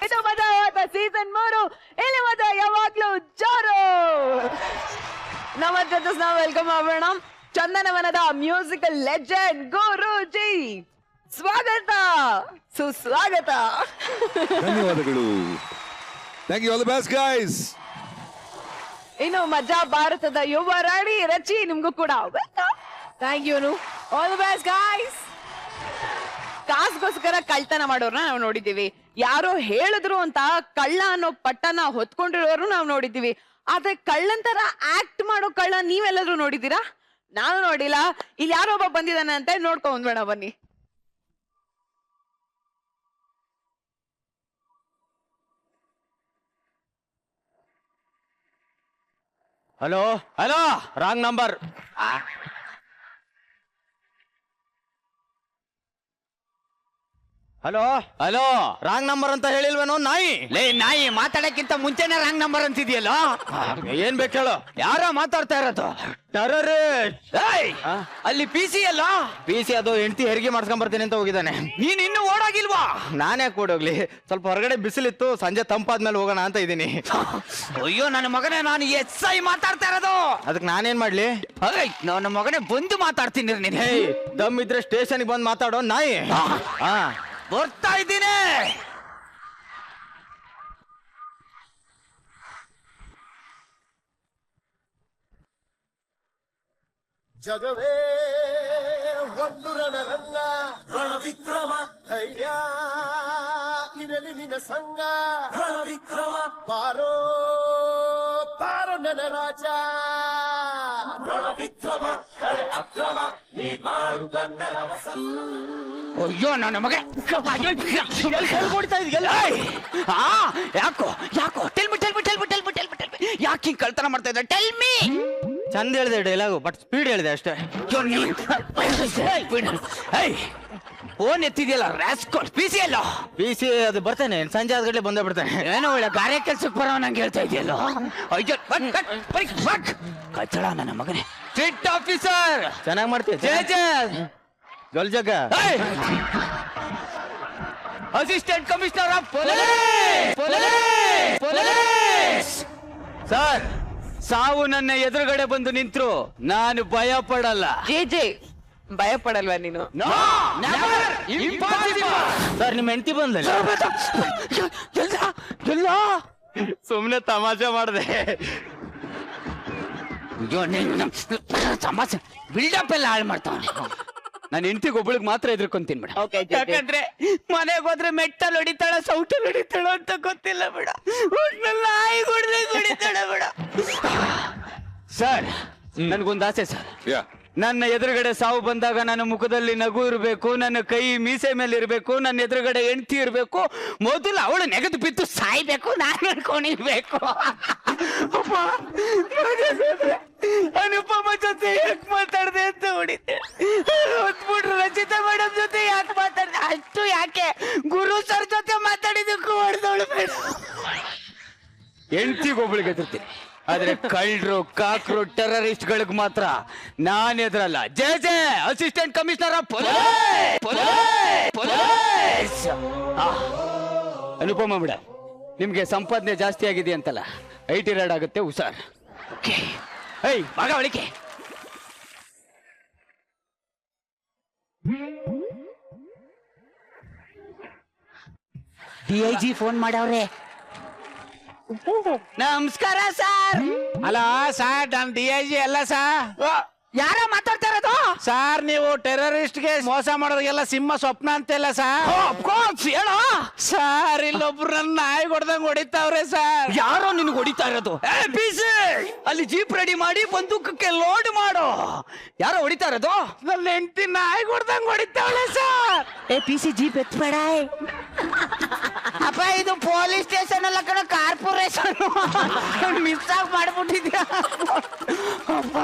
ಇದು ಮಜಾ ಸೀಸನ್ 3 ಇಲ್ಲಿ ಮಜಾ ಯಾವಾಗ್ಲೂ ಜೋರು. ನಮ್ಮ ಜಡ್ಜಸ್ ನಾವು ವೆಲ್ಕಮ್ ಮಾಡೋಣ ಚಂದನವನದ ಮ್ಯೂಸಿಕಲ್ ಲೆಜೆಂಡ್ ಗುರೂಜಿ. ಸ್ವಾಗತ ಸುಸ್ವಾಗತ. ಧನ್ಯವಾದಗಳು. Thank you. All the best guys. ಇನ್ನು ಮಜಾ ಭಾರತದ ಯುವ ರಾಣಿ ರಚಿ ನಿಮ್ಗೂ ಕೂಡ thank you. All the best guys. ಕಾಸ್ಗೋಸ್ಕರ ಕಳ್ತನ ಮಾಡೋರ್ನ ನಾವು ನೋಡಿದೀವಿ, ಯಾರೋ ಹೇಳಿದ್ರು ಅಂತ ಕಳ್ಳ ಅನ್ನೋ ಪಟ್ಟನ ಹೊತ್ಕೊಂಡಿರೋರು ನಾವು ನೋಡಿದೀವಿ. ಆದ್ರೆ ಕಳ್ಳಂತರ ಆಕ್ಟ್ ಮಾಡೋ ಕಳ್ಳ ನೀವೆಲ್ಲರೂ ನೋಡಿದೀರಾ? ನಾನು ನೋಡಿಲ್ಲ. ಇಲ್ಲಿ ಯಾರೋ ಒಬ್ಬ ಬಂದಿದ್ದಾನೆ ಅಂತ ನೋಡ್ಕೊಂಡ್ ಬೇಡ ಬನ್ನಿ. Hello hello, wrong number. Hello hello, wrong number ಅಂತ ಹೇಳಿಲ್ವೇನೋ ನಾಯಿ? ಲೇ ನಾಯಿ, ಮಾತಾಡಕ್ಕಿಂತ ಮುಂಚೆನೆ ರಾಂಗ್ ನಂಬರ್ ಅಂತಿದ್ಯಲ್ಲ. ಏನ್ ಬೇಕು ಹೇಳು? ಯಾರೋ ಮಾತಾಡ್ತಾ ಇರೋದು? ಟೆರರಿಸ್ಟ್. ಅಲ್ಲಿ ಪಿ ಸಿ ಅಲ್ಲ? ಪಿ ಸಿ ಅದು ಹೆಂಡತಿ ಹೆರಿಗೆ ಮಾಡ್ಸ್ಕೊಂಡ್ ಬರ್ತೀನಿ ಅಂತ ಹೋಗಿದ್ದಾನೆ. ನೀನ್ ಇನ್ನೂ ಓಡಾಗಿಲ್ವಾ? ನಾನೇ ಕೂಡೋಗ್ಲಿ, ಸ್ವಲ್ಪ ಹೊರಗಡೆ ಬಿಸಿಲಿತ್ತು, ಸಂಜೆ ತಂಪಾದ್ಮೇಲೆ ಹೋಗೋಣ ಅಂತ ಇದೀನಿ. ಅಯ್ಯೋ ನನ್ನ ಮಗನೇ, ನಾನು SI ಮಾತಾಡ್ತಾ ಇರೋದು. ಅದಕ್ಕೆ ನಾನೇನ್ ಮಾಡ್ಲಿ? ನನ್ನ ಮಗನೇ ಬಂದು ಮಾತಾಡ್ತೀನಿ. ನೀನ್ ದಮ್ ಇದ್ರೆ ಸ್ಟೇಷನ್ಗೆ ಬಂದು ಮಾತಾಡೋ ನಾಯಿ. ಬರ್ತಾ ಇದ್ದೀನಿ. ಜಗವೇ ಒಂದು ರಣರಂಗ, ರಣವಿಕ್ರಮ ಧೈರ್ಯ ಇರಲಿ ನಿನ್ನ ಸಂಗ. ರಣವಿಕ್ರಮ ಬಾರೋ ಬಾರೋ ನನ್ನ ರಾಜ. ರಣವಿಕ್ರಮ ಅಕ್ರಮ ನೀ ಮಾಡು ಗಂಡನ ವಸ. ಅಯ್ಯೋ ನನ್ನ ಮಗ, ಯಾಕೋ ಯಾಕೋ ಯಾಕೆ ಹಿಂಗ್ ಕಳ್ತನ ಮಾಡ್ತಾ ಇದ್ದ? Tell me. ಚಂದ ಹೇಳಿದೆ ಡೈಲಾಗು, ಬಟ್ ಸ್ಪೀಡ್ ಹೇಳಿದೆ ಅಷ್ಟೇ. ಫೋನ್ ಎತ್ತಿದ್ಯಲ್ಲ ರಾಸ್ಕೋಲ್. ಪಿ ಸಿ ಅಲ್ಲ? ಪಿ ಸಿ ಅದು ಬರ್ತೇನೆ, ಸಂಜೆ ಆದ್ಗಡೆ ಬಂದೇ ಬಿಡ್ತೇನೆ. ಏನೋ ಒಳ್ಳೆ ಗಾರೆ ಕೆಲ್ಸಕ್ಕೆ ಬರೋ ನಂಗೆ ಹೇಳ್ತಾ ಇದೆಯಲ್ಲ. ಕಚ್ಚಡ ನನ್ನ ಮಗನೇ. Strict officer. ಚೆನ್ನಾಗಿ ಮಾಡ್ತೀಯ. ಜಲ್ ಜಗ. Assistant commissioner of police. Sir, ಸಾವು ನನ್ನ ಎದುರುಗಡೆ ಬಂದು ನಿಂತ್ರು ನಾನು ಭಯ ಪಡಲ್ಲ. ಜೆ ಭಯ ಪಡಲ್ವಾ ನೀನು? ಸರ್, ನಿಮ್ಮ ಹೆಂಡತಿ ಬಂದಲ್ಲ? ಸುಮ್ನೆ ತಮಾಷೆ ಮಾಡಿದೆ. ತಮಾಷೆ ಬಿಲ್ಡಪ್ ಎಲ್ಲ ಹಾಳು ಮಾಡ್ತಾವನೆ. ನಾನು ಹೆಂಡತಿಗೆ ಒಬ್ಬಳಿಗೆ ಮಾತ್ರ ಎದ್ರಕೊಂತೀನಿ ಮೇಡಮ್. ಯಾಕಂದ್ರೆ ಮನೆಗೆ ಹೋದ್ರೆ ಮೆಟ್ಟಲ್ ಹೊಡಿತಾಳ, ಸೌಟಲ್ ಹೊಡಿತಾಳ ಅಂತ ಗೊತ್ತಿಲ್ಲ ಬೇಡ. ನಾಯಿ ಹೊಡಿತಾಳ ಬೇಡ. ಸರ್, ನನ್ಗೊಂದು ಆಸೆ ಸರ್. ನನ್ನ ಎದುರುಗಡೆ ಸಾವು ಬಂದಾಗ ನನ್ನ ಮುಖದಲ್ಲಿ ನಗು ಇರಬೇಕು, ನನ್ನ ಕೈ ಮೀಸೆ ಮೇಲೆ ಇರಬೇಕು, ನನ್ನ ಎದುರುಗಡೆ ಹೆಂಡತಿ ಇರಬೇಕು. ಮೊದಲು ಅವಳು ನೆಗೆದು ಬಿದ್ದು ಸಾಯ್ಬೇಕು, ನಾನು ಅನ್ಕೊಂಡಿರ್ಬೇಕು. ಅನುಪಮ ಜೊತೆ ಯಾಕೆ ಮಾತಾಡ್ದೆ ಅಂತ ಹೊಡಿತೆ. ಹೊತ್ಬಿಟ್ರು ರಚಿತಾ ಮೇಡಮ್ ಜೊತೆ ಯಾಕೆ ಮಾತಾಡ್ದೆ, ಅಷ್ಟು ಯಾಕೆ ಗುರು ಸರ್ ಜೊತೆ ಮಾತಾಡಿದಕ್ಕೂ ಹೊಡೆದವಳು ಬೇಡ. ಹೆಂಡತಿಗೊಬ್ಳಿಗೆ ಎದುರ್ತೀನಿ, ಆದ್ರೆ ಕಳ್ಳರು, ಕಾಕ್ರು, ಟೆರರಿಸ್ಟ್ ಗಳಿಗೆ ಮಾತ್ರ ನಾನ್ ಎದುರಲ್ಲ. J assistant commissioner of police. Anupama madam, ನಿಮ್ಗೆ ಸಂಪಾದನೆ ಜಾಸ್ತಿ ಆಗಿದೆ ಅಂತಲ್ಲ, IT ರೈಡ್ ಆಗುತ್ತೆ, ಹುಷಾರ್. ಮಗ ಒಳಿಕೆ. DIG ಫೋನ್ ಮಾಡವ್ರೆ. ನಮಸ್ಕಾರ ಸರ್. ಅಲ್ಲ ಸರ್, ನಾನು DIG ಅಲ್ಲ ಸರ್. ಯಾರ ಮಾತಾಡ್ತಾ ಇರೋದು? ಸರ್, ನೀವು ಟೆರರಿಸ್ಟ್ ಗೆ ಮೋಸ ಮಾಡೋರಿಗೆಲ್ಲ ಸಿಂಹ ಸ್ವಪ್ನ ಅಂತೆಲ್ಲ ಸರ್. ಹೇಳೋ ಸರ್, ಇಲ್ಲೊಬ್ರು ನನ್ನ ನಾಯಿ ಹೊಡೆದಂಗ್ ಹೊಡಿತಾವ್ರೆ ಸರ್. ಯಾರೋ ನಿನ್ಗೆ ಹೊಡಿತಾ ಇರೋದು? ಅಲ್ಲಿ ಜೀಪ್ ರೆಡಿ ಮಾಡಿ ಬಂದೂಕಕ್ಕೆ ಲೋಡ್ ಮಾಡೋ. ಯಾರೋ ಹೊಡಿತಾ ಇರೋದು? ನನ್ನ ಹೆಂಡತಿ ನಾಯಿ ಹೊಡೆದಂಗ್ ಹೊಡಿತಾವಳೆ ಸರ್. PC ಜೀಪ್ ಎತ್ಬೇಡ ಅಪ್ಪ, ಇದು ಪೊಲೀಸ್ ಸ್ಟೇಷನ್ ಅಲ್ಲ ಕಣ, ಕಾರ್ಪೊರೇಷನ್. ಮಿಸ್ ಆಗಿ ಮಾಡ್ಬಿಟ್ಟಿದ್ಯಾ ಅಪ್ಪ.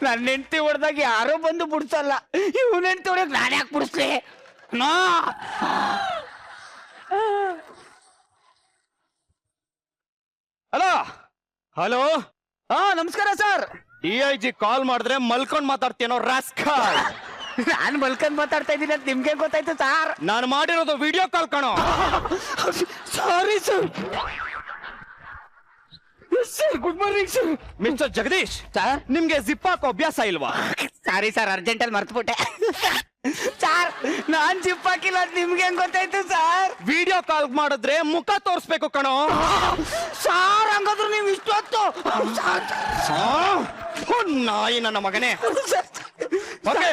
ನನ್ನ ಹೆಂಡತಿ ಹೊಡೆದಾಗ ಯಾರೋ ಬಂದು ಬಿಡ್ಸಲ್ಲ, ಇವನ ಹೆಂಡತಿ ಹೊಡೆಯಕ್ ನಾನು ಯಾಕೆ ಬಿಡಿಸ್ಲಿ? Hello hello. ನಮಸ್ಕಾರ ಸರ್. DIG ಕಾಲ್ ಮಾಡಿದ್ರೆ ಮಲ್ಕೊಂಡ್ ಮಾತಾಡ್ತೀನೋ ರಾಸ್ಕಲ್. ನಾನು ಮಲ್ಕೊಂಡ್ ಮಾತಾಡ್ತಾ ಇದ್ದೀನಿ ಅಂತ ನಿಮ್ಗೆ ಗೊತ್ತಾಯ್ತು ಸಾರ್? ನಾನು ಮಾಡಿರೋದು ವಿಡಿಯೋ ಕಾಲ್ ಕಣೋ. Sorry sir. Sir good morning sir. Mister Jagadish, sir ನಿಮ್ಗೆ ಜಿಪ್ ಹಾಕೋ ಅಭ್ಯಾಸ ಇಲ್ವಾ? ಸಾರಿ ಸರ್, ಅರ್ಜೆಂಟಲ್ಲಿ ಮರ್ತ್ಬಿಟ್ಟೆ. ಸರ್ ನಾನ್ ಜಿಪ್ ಹಾಕಿಲ್ಲ ಅಂತ ನಿಮ್ಗೆ ಹೆಂಗ್ ಗೊತ್ತಾಯ್ತು ಸರ್? ವಿಡಿಯೋ ಕಾಲ್ ಮಾಡಿದ್ರೆ ಮುಖ ತೋರಿಸ್ಬೇಕು ಕಣೋ. ಸಾರ್ ಹಂಗಾದ್ರೆ ನೀವು ಇಷ್ಟೊತ್ತು ನಾಯಿ ನನ್ನ ಮಗನೇ. ಓಕೆ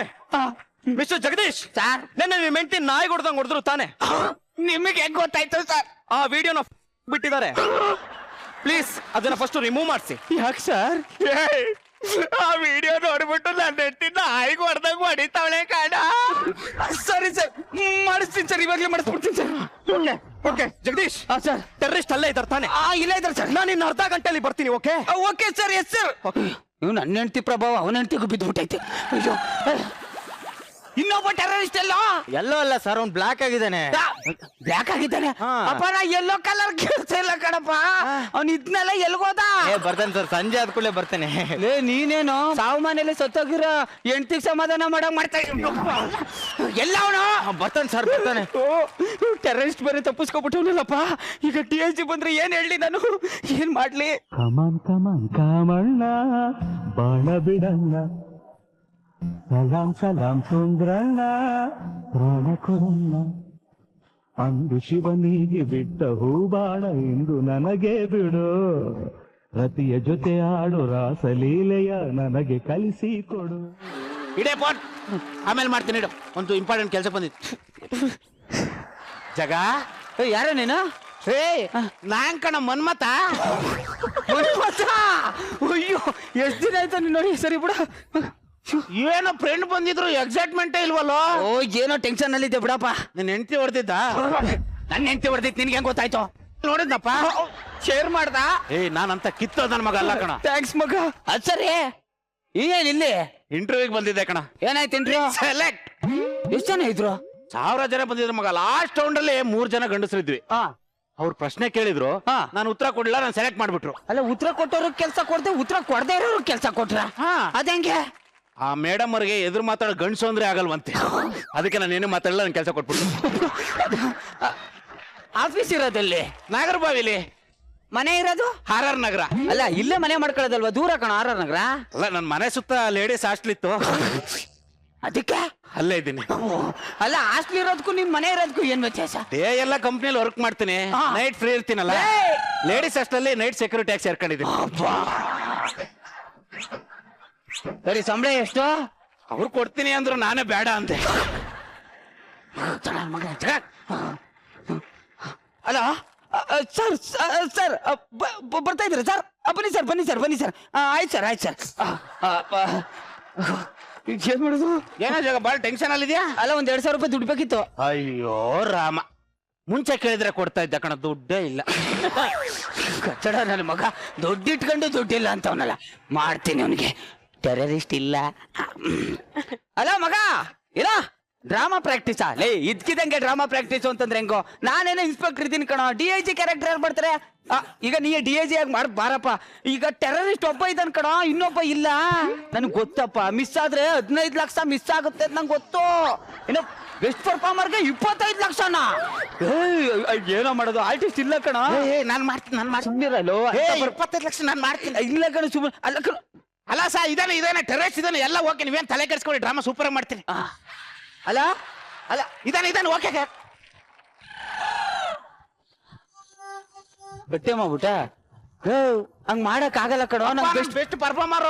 ಮಿಸ್ಟರ್ ಜಗದೀಶ್, ಸರ್ ನೆನ್ನೆ ನಿಮ್ಮ ಹೆಂಡತಿ ನಾಯಿ ಹೊಡೆದ್ರು ತಾನೆ? ನಿಮಗೆ ಹೆಂಗ್ ಗೊತ್ತಾಯ್ತು ಸರ್? ಆ ವಿಡಿಯೋನ ಬಿಟ್ಟಿದ್ದಾರೆ. ಪ್ಲೀಸ್ ಅದನ್ನ ಫಸ್ಟ್ ರಿಮೂವ್ ಮಾಡಿಸಿ. ಯಾಕೆ ಸರ್? ಆ ವಿಡಿಯೋ ನೋಡ್ಬಿಟ್ಟು ನನ್ನ ಹೆಂಡತಿ ನಾಯಿಗೆ ಹೊಡೆದಾಗ ಹೊಡಿತಾವಳೆ ಕಾಣ. ಸರಿ ಸರ್, ಮಾಡಿಸ್ತೀನಿ ಸರ್, ಇವಾಗಲೇ ಮಾಡಿಸ್ಬಿಡ್ತೀನಿ sir. Okay Jagadish, sir terrorist ಅಲ್ಲೇ ಇದ್ದಾರೆ ತಾನೆ? ಇಲ್ಲ ಇದ್ದಾರೆ ಸರ್. ನಾನು ಇನ್ನು ಅರ್ಧ ಗಂಟೆಲಿ ಬರ್ತೀನಿ. Okay okay sir. Yes sir. ಇವ್ ನನ್ನ ಹೆಂಡತಿ ಪ್ರಭಾವ ಅವನ ಹೆಂಡತಿಗೂ ಬಿದ್ದುಬಿಟ್ಟೈತೆ. ಅಯ್ಯೋ, ಇನ್ನೊಬ್ಬ ಟೆರರಿಸ್ಟ್ ಎಲ್ಲೋ ಅಲ್ಲ ಸರ್, ಅವ್ನು ಬ್ಲಾಕ್ ಆಗಿದ್ದಾನೆ. ಬ್ಲ್ಯಾಕ್ ಆಗಿದ್ದಾನೆ. ಅಪ್ಪ ನಾ ಯೆಲ್ಲೋ ಕಲರ್ ಕೆಲಸ ಇಲ್ಲ ಕಣಪ್ಪ. ಅವ್ನು ಇದ್ನೆಲ್ಲ ಎಲ್ಗೋದ? ಬರ್ತೇನೆ ಸರ್, ಸಂಜೆ ಆದ ಕೂಡಲೇ ಬರ್ತೇನೆ. ಲೇ ನೀನೇನು ಸಾವು ಮನೇಲಿ ಸತ್ತೋಗಿರೋ ಹೆಂಡತಿಗೆ ಸಮಾಧಾನ ಮಾಡಕ್ ಮಾಡ್ತಾ ಎಲ್ಲ ಅವನು? ಬರ್ತಾನೆ ಸರ್, ಬರ್ತಾನೆ. ಟೆರರಿಸ್ಟ್ ಬೇರೆ ತಪ್ಪಿಸ್ಕೊಬಿಟ್ಟವನಲ್ಲಪ್ಪ. ಈಗ TSG ಬಂದ್ರೆ ಏನ್ ಹೇಳಿ ನಾನು? ಏನ್ ಮಾಡ್ಲಿ? ಕಮನ್ ಕಮನ್ ಕಾಮಣ್ಣ ಬಾಳ ಬಿಡಣ್ಣ, ಸಲಾಂ ಸಲಾಂ ಸುಂದ್ರಣ್ಣ ಪ್ರಾಣ ಕೊರಣ್ಣ, ಅಂದು ಶಿವನಿಗೆ ಬಿಟ್ಟ ಹೂಬಾಣ ಇಂದು ನನಗೆ ಬಿಡು, ರತಿಯ ಜೊತೆ ಆಡು ರಾಸಲೀಲೆಯ ನನಗೆ ಕಲಿಸಿ ಕೊಡು. ಇಡೇ ಫೋನ್, ಆಮೇಲೆ ಮಾಡ್ತೀನಿ ಇಡು. ಒಂದು ಇಂಪಾರ್ಟೆಂಟ್ ಕೆಲಸ ಬಂದಿತ್ತು. ಜಗ, ಯಾರ ನೀನು? ನಾನ್ ಕಣ ಮನ್ಮತ. ಅಯ್ಯೋ ಎಷ್ಟ್ ದಿನ ಆಯ್ತು ನೀನ್ ನೋಡಿ. ಸರಿ ಬಿಡ. ಏನೋ ಫ್ರೆಂಡ್ ಬಂದಿದ್ರು, ಎಕ್ಸೈಟ್ಮೆಂಟೇ ಇಲ್ವಲ್ಲೋ? ಓ ಏನೋ ಟೆನ್ಷನ್ ಅಲ್ಲಿ ಇದ್ದೆ ಬಿಡಪ್ಪ. ನಿನ್ನ ಹೆಂಡತಿ ಹೊಡೆದಿದ್ದ? ನನ್ನ ಹೆಂಡತಿ ಹೊಡೆದಿತ್ತು, ನಿನ್ಗೆ ಹೆಂಗ್ ಗೊತ್ತಾಯ್ತು? ನೋಡಿದ್ನಪ್ಪ. ಶೇರ್ ಮಾಡ್ದ? ನಾನಂತ ಕಿತ್ತೋ ನನ್ನ ಮಗ ಅಲ್ಲ ಕಣ. ಥ್ಯಾಂಕ್ಸ್ ಮಗ. ಅದ್ ಸರಿ, ಏನ್ ಇಲ್ಲಿ ಇಂಟರ್ವ್ಯೂಗೆ ಬಂದಿದ್ದೆ ಕಣ. ಏನಾಯ್ತು ಇಂಟರ್ವ್ಯೂ? ಸೆಲೆಕ್ಟ್. ಎಷ್ಟ್ ಜನ ಇದ್ರು? 1000 ಜನ ಬಂದಿದ್ರು ಮಗ. ಲಾಸ್ಟ್ ರೌಂಡ್ ಅಲ್ಲಿ 3 ಜನ ಗಂಡಸರಿದ್ವಿ. ಅವ್ರು ಪ್ರಶ್ನೆ ಕೇಳಿದ್ರು, ನಾನು ಉತ್ತರ ಕೊಡ್ಲಿಲ್ಲ, ನಾನು ಸೆಲೆಕ್ಟ್ ಮಾಡ್ಬಿಟ್ರು. ಅಲ್ಲ, ಉತ್ತರ ಕೊಟ್ಟವ್ರು ಕೆಲ್ಸ ಕೊಡ್ದೆ, ಉತ್ತರ ಕೊಡದೆ ಇರೋರು ಕೆಲ್ಸ ಕೊಟ್ರ? ಅದಂಗೆ? ಆ ಮೇಡಮ್ ಅವ್ರಿಗೆ ಎದುರು ಮಾತಾಡೋ ಗಂಡಸು ಅಂದ್ರೆ ಆಗಲ್ವಂತೆ. ಅದಕ್ಕೆ ನಾನು ಏನು ಮಾತಾಡಲ್ಲ, ನಾನು ಕೆಲಸ ಕೊಟ್ಬಿಟ್ಟು. ಆಫೀಸ್ ಇರೋದಲ್ಲಿ? ನಾಗರಬಾವಿಲಿ. ಮನೆ ಇರೋದು? RR ನಗರ. ಅಲ್ಲ, ಇಲ್ಲೇ ಮನೆ ಮಾಡ್ಕೊಳ್ಳೋದಲ್ವಾ? ದೂರ ಕಣ RR ನಗರ. ಅಲ್ಲ, ನನ್ನ ಮನೆ ಸುತ್ತ ಲೇಡೀಸ್ ಹಾಸ್ಟೆಲ್ ಇತ್ತು, ಅದಕ್ಕೆ ಅಲ್ಲೇ ಇದ್ದೀನಿ. ಅಲ್ಲ, ಹಾಸ್ಟೆಲ್ ಇರೋದಕ್ಕೂ ನಿಮ್ ಮನೆ ಇರೋದಕ್ಕೂ ಏನ್ ವ್ಯತ್ಯಾಸ? ಡೇ ಎಲ್ಲ ಕಂಪ್ನಿಯಲ್ಲಿ ವರ್ಕ್ ಮಾಡ್ತೀನಿ, ನೈಟ್ ಫ್ರೀ ಇರ್ತೀನಲ್ಲ. ಲೇಡೀಸ್ ಹಾಸ್ಟೆಲ್ ನೈಟ್ ಸೆಕ್ಯೂರಿಟಿ ಆಗಿ ಸೇರ್ಕೊಂಡಿದ್ದೀನಿ. ಸರಿ, ಸಂಬಳ ಎಷ್ಟು? ಅವ್ರು ಕೊಡ್ತೀನಿ ಅಂದ್ರು ನಾನೇ ಬೇಡ ಅಂತೆ. ಅಲ್ಲ ಸರ್, ಸರ್ ಬರ್ತಾ ಇದ್ದೀರಾ ಸರ್? ಬನ್ನಿ ಸರ್, ಬನ್ನಿ ಸರ್, ಬನ್ನಿ ಸರ್. ಆಯ್ತು ಸರ್, ಆಯ್ತು ಸರ್. ಏನ್ ಮಾಡೋದು? ಏನೋ ಜಾಗ ಬಾಳ ಟೆನ್ಷನ್ ಅಲ್ಲಿದ್ಯಾ? ಅಲ್ಲ, ಒಂದ್ 2,000 ರೂಪಾಯಿ ದುಡ್ಡು ಬೇಕಿತ್ತು. ಅಯ್ಯೋ ರಾಮ, ಮುಂಚೆ ಕೇಳಿದ್ರೆ ಕೊಡ್ತಾ ಇದ್ದ ಕಣ, ದುಡ್ಡೇ ಇಲ್ಲ. ಕಚ್ಚಡ ನನ್ನ ಮಗ, ದುಡ್ಡು ಇಟ್ಕೊಂಡು ದುಡ್ಡಿಲ್ಲ ಅಂತವನಲ್ಲ. ಮಾಡ್ತೀನಿ ಅವನಿಗೆ. ಟೆರರಿಸ್ಟ್ ಇಲ್ಲ. ಅಲ್ಲ ಮಗ, ಇಲ್ಲ ಡ್ರಾಮಾ ಪ್ರಾಕ್ಟೀಸ್ ಲೇ? ಇದ್ಕಿದಂಗೆ ಡ್ರಾಮಾ ಪ್ರಾಕ್ಟೀಸ್ ಅಂತಂದ್ರೆ ಹೆಂಗೋ? ನಾನೇನೋ ಇನ್ಸ್ಪೆಕ್ಟರ್ ಇದ್ದೀನಿ ಕಣ. DIG ಕ್ಯಾರೆಕ್ಟರ್ ಯಾರು ಮಾಡ್ತಾರೆ? ಈಗ ನೀ DIG ಆಗಿ ಮಾಡ್ ಬಾರಪ್ಪ. ಈಗ ಟೆರರಿಸ್ಟ್ ಒಬ್ಬ ಇದ್ದಾನ ಕಣ, ಇನ್ನೊಬ್ಬ ಇಲ್ಲ. ನನ್ಗೆ ಗೊತ್ತಪ್ಪ. ಮಿಸ್ ಆದ್ರೆ 15 ಲಕ್ಷ ಮಿಸ್ ಆಗುತ್ತೆ ಅಂತ ನಂಗೆ ಗೊತ್ತು. ಏನೋ ಬೆಸ್ಟ್ ಪರ್ಫಾರ್ಮರ್ಗೆ 25 ಲಕ್ಷನಾ? ಏನೋ ಮಾಡೋದು? ಆರ್ಟಿಸ್ಟ್ ಇಲ್ಲ ಕಣ. ನಾನು ಮಾಡ್ತೀನಿ, ನಾನು ಮಾಡ್ತೀನಿ. ಸುಮ್ಮನಿರಲ್ಲೋ. 25 ಲಕ್ಷ ನಾನು ಮಾಡ್ತೀನಿ. ಇಲ್ಲ ಕಣ, ಸುಮ್ಮನೆ. ಅಲ್ಲ ಕಣ, ಅಲ್ಲ ಸಾ, ಇದಾನೆ ಟೆರರಿಸ್ಟ್ ಇದಾನೆ, ಎಲ್ಲ ಓಕೆ. ನೀವೇನ್ ತಲೆ ಕೆಡಿಸ್ಕೊಳ್ಳಿ, ಡ್ರಾಮಾ ಸೂಪರ್ ಆಗಿ ಮಾಡ್ತೀನಿ. ಅಲ್ಲ ಅಲ್ಲ, ಇದಾನೆ ಓಕೆ. ಗಟ್ಟೆ ಮಾಡ್ಬಿಟ್ಟ. ಹಂಗ್ ಮಾಡಕ್ ಆಗಲ್ಲ ಕಣೋ. ಬೆಸ್ಟ್ ಪರ್ಫಾರ್ಮರ್,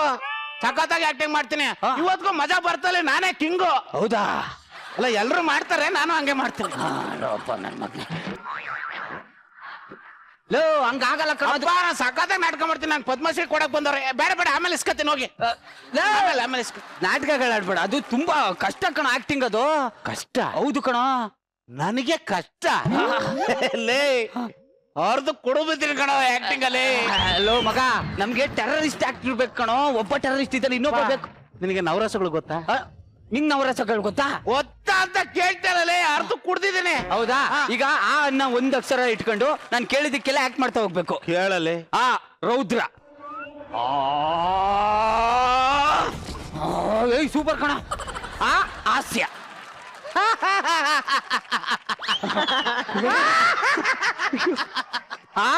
ಸಖತ್ತಾಗಿ ಆಕ್ಟಿಂಗ್ ಮಾಡ್ತೀನಿ. ಇವತ್ತಿಗೂ ಮಜಾ ಬರ್ತಲ್ಲ, ನಾನೇ ಕಿಂಗು. ಹೌದಾ? ಅಲ್ಲ, ಎಲ್ರು ಮಾಡ್ತಾರೆ, ನಾನು ಹಂಗೆ ಮಾಡ್ತೀನಿ. ನನ್ ಮಗ್ನೆ ಲೋ, ಹಂಗಾಗಲ್ಲ ಕಣ. ಸಖತ್ತಾಗಿ ನಾಟಕ ಮಾಡ್ತೀನಿ. ನಾನು ಪದ್ಮಶ್ರೀ ಕೊಡಕ್ ಬಂದವ್ರೆ. ಬೇಡ ಆಮೇಲೆ ಇಸ್ಕತೀನಿ, ಹೋಗಿ. ಆಮೇಲೆ ನಾಟಕಗಳಾಡ್ಬೇಡ, ಅದು ತುಂಬಾ ಕಷ್ಟ ಕಣ ಆಕ್ಟಿಂಗ್. ಅದು ಕಷ್ಟ? ಹೌದು ಕಣ. ನನಗೆ ಕಷ್ಟ ಲೇ, ಅವ್ರದ್ದು ಕೊಡುಬಿದ್ದೀನಿ ಕಣೋ ಆಕ್ಟಿಂಗ್ ಅಲ್ಲಿ. ಲೋ ಮಗ, ನಮ್ಗೆ ಟೆರರಿಸ್ಟ್ ಆಕ್ಟರ್ ಬೇಕು ಕಣೋ. ಒಬ್ಬ ಟೆರರಿಸ್ಟ್ ಇದ್ದಾನೆ, ಇನ್ನೊಬ್ಬ ಬೇಕು. ನಿನಗೆ ನವರಸಗಳು ಗೊತ್ತಾ? ನಿಂಗ್ ನವರಸಗಳು ಗೊತ್ತಾ? ಗೊತ್ತಾ ಅಂತ ಕೇಳ್ತಾರಲ್ಲೇ, ಅರ್ಧ ಕುಡ್ದಿದ್ದೀನಿ. ಹೌದಾ? ಈಗ ಆ ಅನ್ನ ಒಂದ್ ಅಕ್ಷರ ಇಟ್ಕೊಂಡು ನಾನು ಕೇಳಿದಕ್ಕೆಲ್ಲ ಆಕ್ಟ್ ಮಾಡ್ತಾ ಹೋಗ್ಬೇಕು. ಕೇಳಲೆ. ರೌದ್ರ. ಸೂಪರ್ ಕಣ. ಆ ಹಾಸ್ಯ. ಆ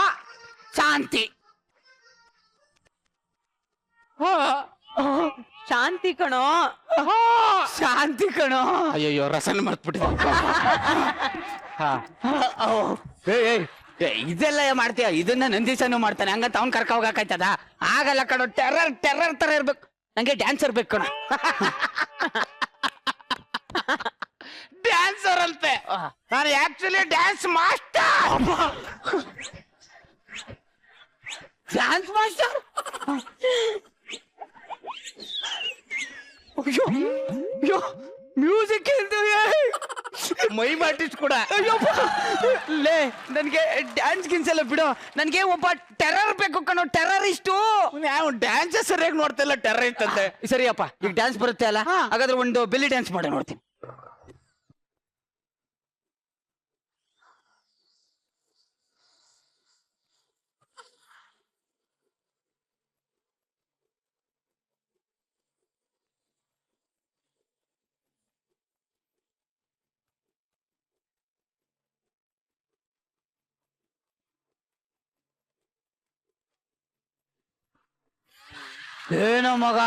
ಶಾಂತಿ. ಶಾಂತಿ ಕಣೋ. ಶಾಂತಿ ಕಣೋ. ಅಯ್ಯಯ್ಯೋ ರಸನ ಮರ್ತ್ಬಿಟ್ಟಿದೆ. ಇದೆಲ್ಲ ಮಾಡ್ತೀಯ, ಇದನ್ನ ನಂದೀಶನು ಮಾಡ್ತಾನೆ, ಹಂಗಂತ ಅವ್ನ್ ಕರ್ಕ ಹೋಗಕಾಯ್ತದ? ಆಗಲ್ಲ ಕಣೋ. ಟೆರರ್ ಟೆರರ್ ತರ ಇರ್ಬೇಕು. ನಂಗೆ ಡ್ಯಾನ್ಸರ್ ಬೇಕು ಕಣ. ಡ್ಯಾನ್ಸರ್ ಅಂತೆ. ನಾನು actually dance master. Dance master. Music my artist ಕೂಡ. ಲೇ ನನ್ಗೆ ಡ್ಯಾನ್ಸ್ ಗಿನ್ಸ್ ಎಲ್ಲ ಬಿಡು, ನನ್ಗೆ ಒಬ್ಬ ಟೆರರ್ ಬೇಕು ಕಣೋ. ಟೆರರಿಸ್ಟು. ನಾವು ಡ್ಯಾನ್ಸ್ ಸರಿಯಾಗಿ ನೋಡ್ತಾ ಇಲ್ಲ, ಟೆರರಿಸ್ಟ್ ಅಂತೆ. ಸರಿಯಪ್ಪ, ಈಗ ಡ್ಯಾನ್ಸ್ ಬರುತ್ತೆ ಅಲ್ಲ, ಹಾಗಾದ್ರೆ ಒಂದು ಬೆಲ್ಲಿ ಡ್ಯಾನ್ಸ್ ಮಾಡಿ ನೋಡ್ತೀನಿ. ಏನೋ ಮಗ,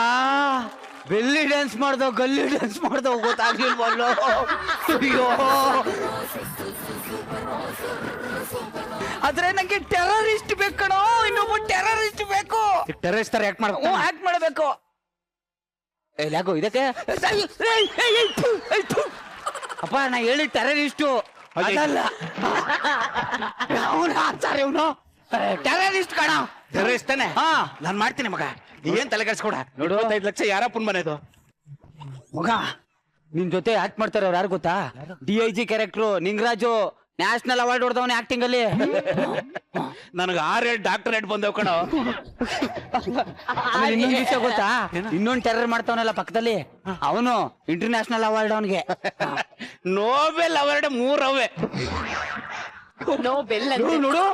ಬೆಲ್ಲಿ ಡ್ಯಾನ್ಸ್ ಮಾಡ್ದೋ ಗಲ್ಲಿ ಡ್ಯಾನ್ಸ್ ಮಾಡ್ದೋ ಗೊತ್ತಾಗ್ಲಿಲ್ವಲ್ಲೋ. ಅಯ್ಯೋ, ಆದ್ರೆ ನಂಗೆ ಟೆರರಿಸ್ಟ್ ಬೇಕು ಕಣೋ. ಇನ್ನೊಬ್ಬ ಟೆರರಿಸ್ಟ್ ಬೇಕು. ಟೆರರಿಸ್ಟ್ ತರ ಆಕ್ಟ್ ಮಾಡ್ಬೇಕು. ಆಕ್ಟ್ ಮಾಡಬೇಕು. ಯಾಕೋ ಇದಕ್ಕೆ ಅಪ್ಪ ನಾ ಹೇಳಿ ಟೆರರಿಸ್ಟು ಅದಲ್ಲ. ಅವನು ಆಚಾರ್ಯ, ಇವನು ಟೆರರಿಸ್ಟ್ ಕಣ. ಟೆರರಿಸ್ಟ್ ತಾನೆ? ಹಾ, ನಾನ್ ಮಾಡ್ತೀನಿ ಮಗ, ನೀವೇನ್ ತಲೆ ಕೆಡ್ಸ್ಕೊಡ. ನೋಡು, 5 ಲಕ್ಷ ಯಾರಪ್ಪನ್ ಮನೆದು ಮಗ. ನಿನ್ ಜೊತೆ ಆಕ್ಟ್ ಮಾಡ್ತಾರ ಯಾರು ಗೊತ್ತಾ? DIG character Ningaraju. National award ಹೊಡೆದವನೇ ಆಕ್ಟಿಂಗ್ ಅಲ್ಲಿ. ನನಗೆ 6 ಡಾಕ್ಟರೇಟ್ ಬಂದವ್ ಕಣ. ಇನ್ನೊಂದು ವಿಷಯ ಗೊತ್ತಾ? ಇನ್ನೊಂದು ಟೆರರ್ ಮಾಡ್ತಾವನಲ್ಲ ಪಕ್ಕದಲ್ಲಿ, ಅವನು ಇಂಟರ್ನ್ಯಾಷನಲ್ ಅವಾರ್ಡ್ ಅವನಿಗೆ. ನೋಬೆಲ್ ಅವಾರ್ಡ್ 3 ಅವೇ. ನೋಬೆಲ್ ನೋಡು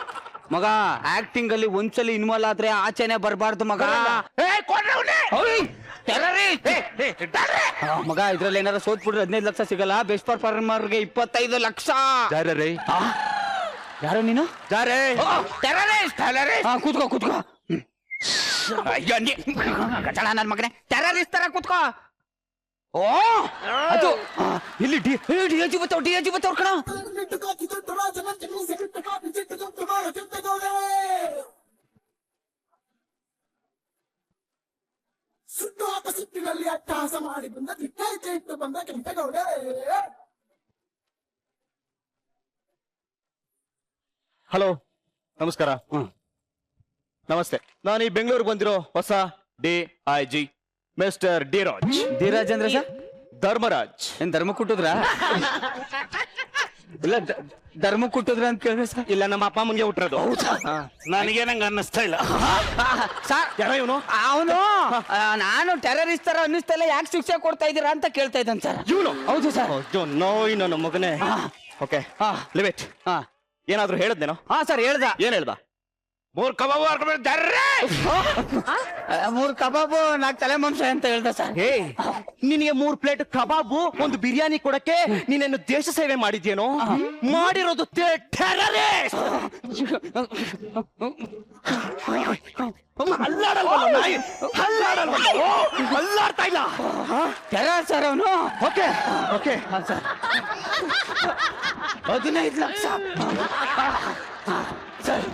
ಮಗ, ಆಕ್ಟಿಂಗ್ ಅಲ್ಲಿ ಒಂದ್ಸಲಿ ಇನ್ವಾಲ್ವ್ ಆದ್ರೆ ಆಚೆನೆ ಬರಬಾರ್ದು ಮಗ. ಮಗ, ಇದ್ರಲ್ಲಿ ಏನಾರ ಸೋತ್ಬಿಟ್ರೆ 15 ಲಕ್ಷ ಸಿಗಲ್ಲ. ಬೆಸ್ಟ್ ಪರ್ಫಾರ್ಮರ್ಗೆ 25 ಲಕ್ಷ. ಯಾರೋ ನೀನು? ಕೂತ್ಕೋ ಕೂತ್ಕೋ. ಕಚಡ ನನ್ ಮಗನೇ, ಟೆರರಿಸ್ಟ್ ತರ ಕೂತ್ಕೋ. ಓ ಅದು ಇಲ್ಲಿ DIG ಬತ್ತವ್ರ ಕಣ. ಸುತ್ತಿನಲ್ಲಿ ಅಟ್ಟಹಾಸ ಮಾಡಿ ಬಂದ ಇಟ್ಟು ಬಂದ ಕೆಂಪೇಗೌಡ. ಹಲೋ, ನಮಸ್ಕಾರ. ನಮಸ್ತೆ. ನಾನು ಈ ಬೆಂಗಳೂರು ಬಂದಿರೋ ಹೊಸ DIG ಮಿಸ್ಟರ್ ಡಿರಾಜ್. ಧೀರಾಜ್ ಅಂದ್ರೆ ಸರ್? ಧರ್ಮರಾಜ್. ಏನ್ ಧರ್ಮ ಕುಟ್ಟಿದ್ರ? ಇಲ್ಲ ಧರ್ಮ ಕುಟ್ಟಿದ್ರ ಅಂತ ಕೇಳಿದ್ರೆ ಸರ್. ಇಲ್ಲ, ನಮ್ಮ ಅಪ್ಪ ಅಮ್ಮಂಗೆ ಹುಟ್ಟಿರೋದು. ನನಗೇನಂಗ ಅನ್ನಿಸ್ತಾ ಇಲ್ಲ. ಸರ್ ಯಾರೋ ಇವನು? ಅವನು ನಾನು ಟೆರರಿಸ್ಟ್ ತರ ಅನ್ನಿಸ್ತಾ ಇಲ್ಲ, ಯಾಕೆ ಶಿಕ್ಷೆ ಕೊಡ್ತಾ ಇದ್ದೀರಾ ಅಂತ ಕೇಳ್ತಾ ಇದ್ದಾನೆ ಸರ್. ಇವನು? ಹೌದು ಸರ್. ನೋಯ್ ನನ್ನ ಮಗನೇ. Okay, limit. ಏನಾದ್ರು ಹೇಳದ್ನೇನೋ? ಹಾ ಸರ್ ಹೇಳ್ದ. ಏನ್ ಹೇಳ್ದ? 3 ಕಬಾಬು 3 ಕಬಾಬು 4 ತಲೆ ಮಾಂಸ ಅಂತ ಹೇಳ್ದ ಸರ್. ಹೇ, ನಿನಗೆ 3 ಪ್ಲೇಟ್ ಕಬಾಬು 1 ಬಿರಿಯಾನಿ ಕೊಡಕ್ಕೆ ನೀನೇನು ದೇಶ ಸೇವೆ ಮಾಡಿದ್ಯೇನೋ? ಮಾಡಿರೋದು ಟೆರರಿಸ್ಟ್. ಅಲ್ಲಾಡ್ತಾ ಇಲ್ಲ. ಟೆರರ್ ಸರ್ ಅವನು. Okay okay sir 15 lakh sir.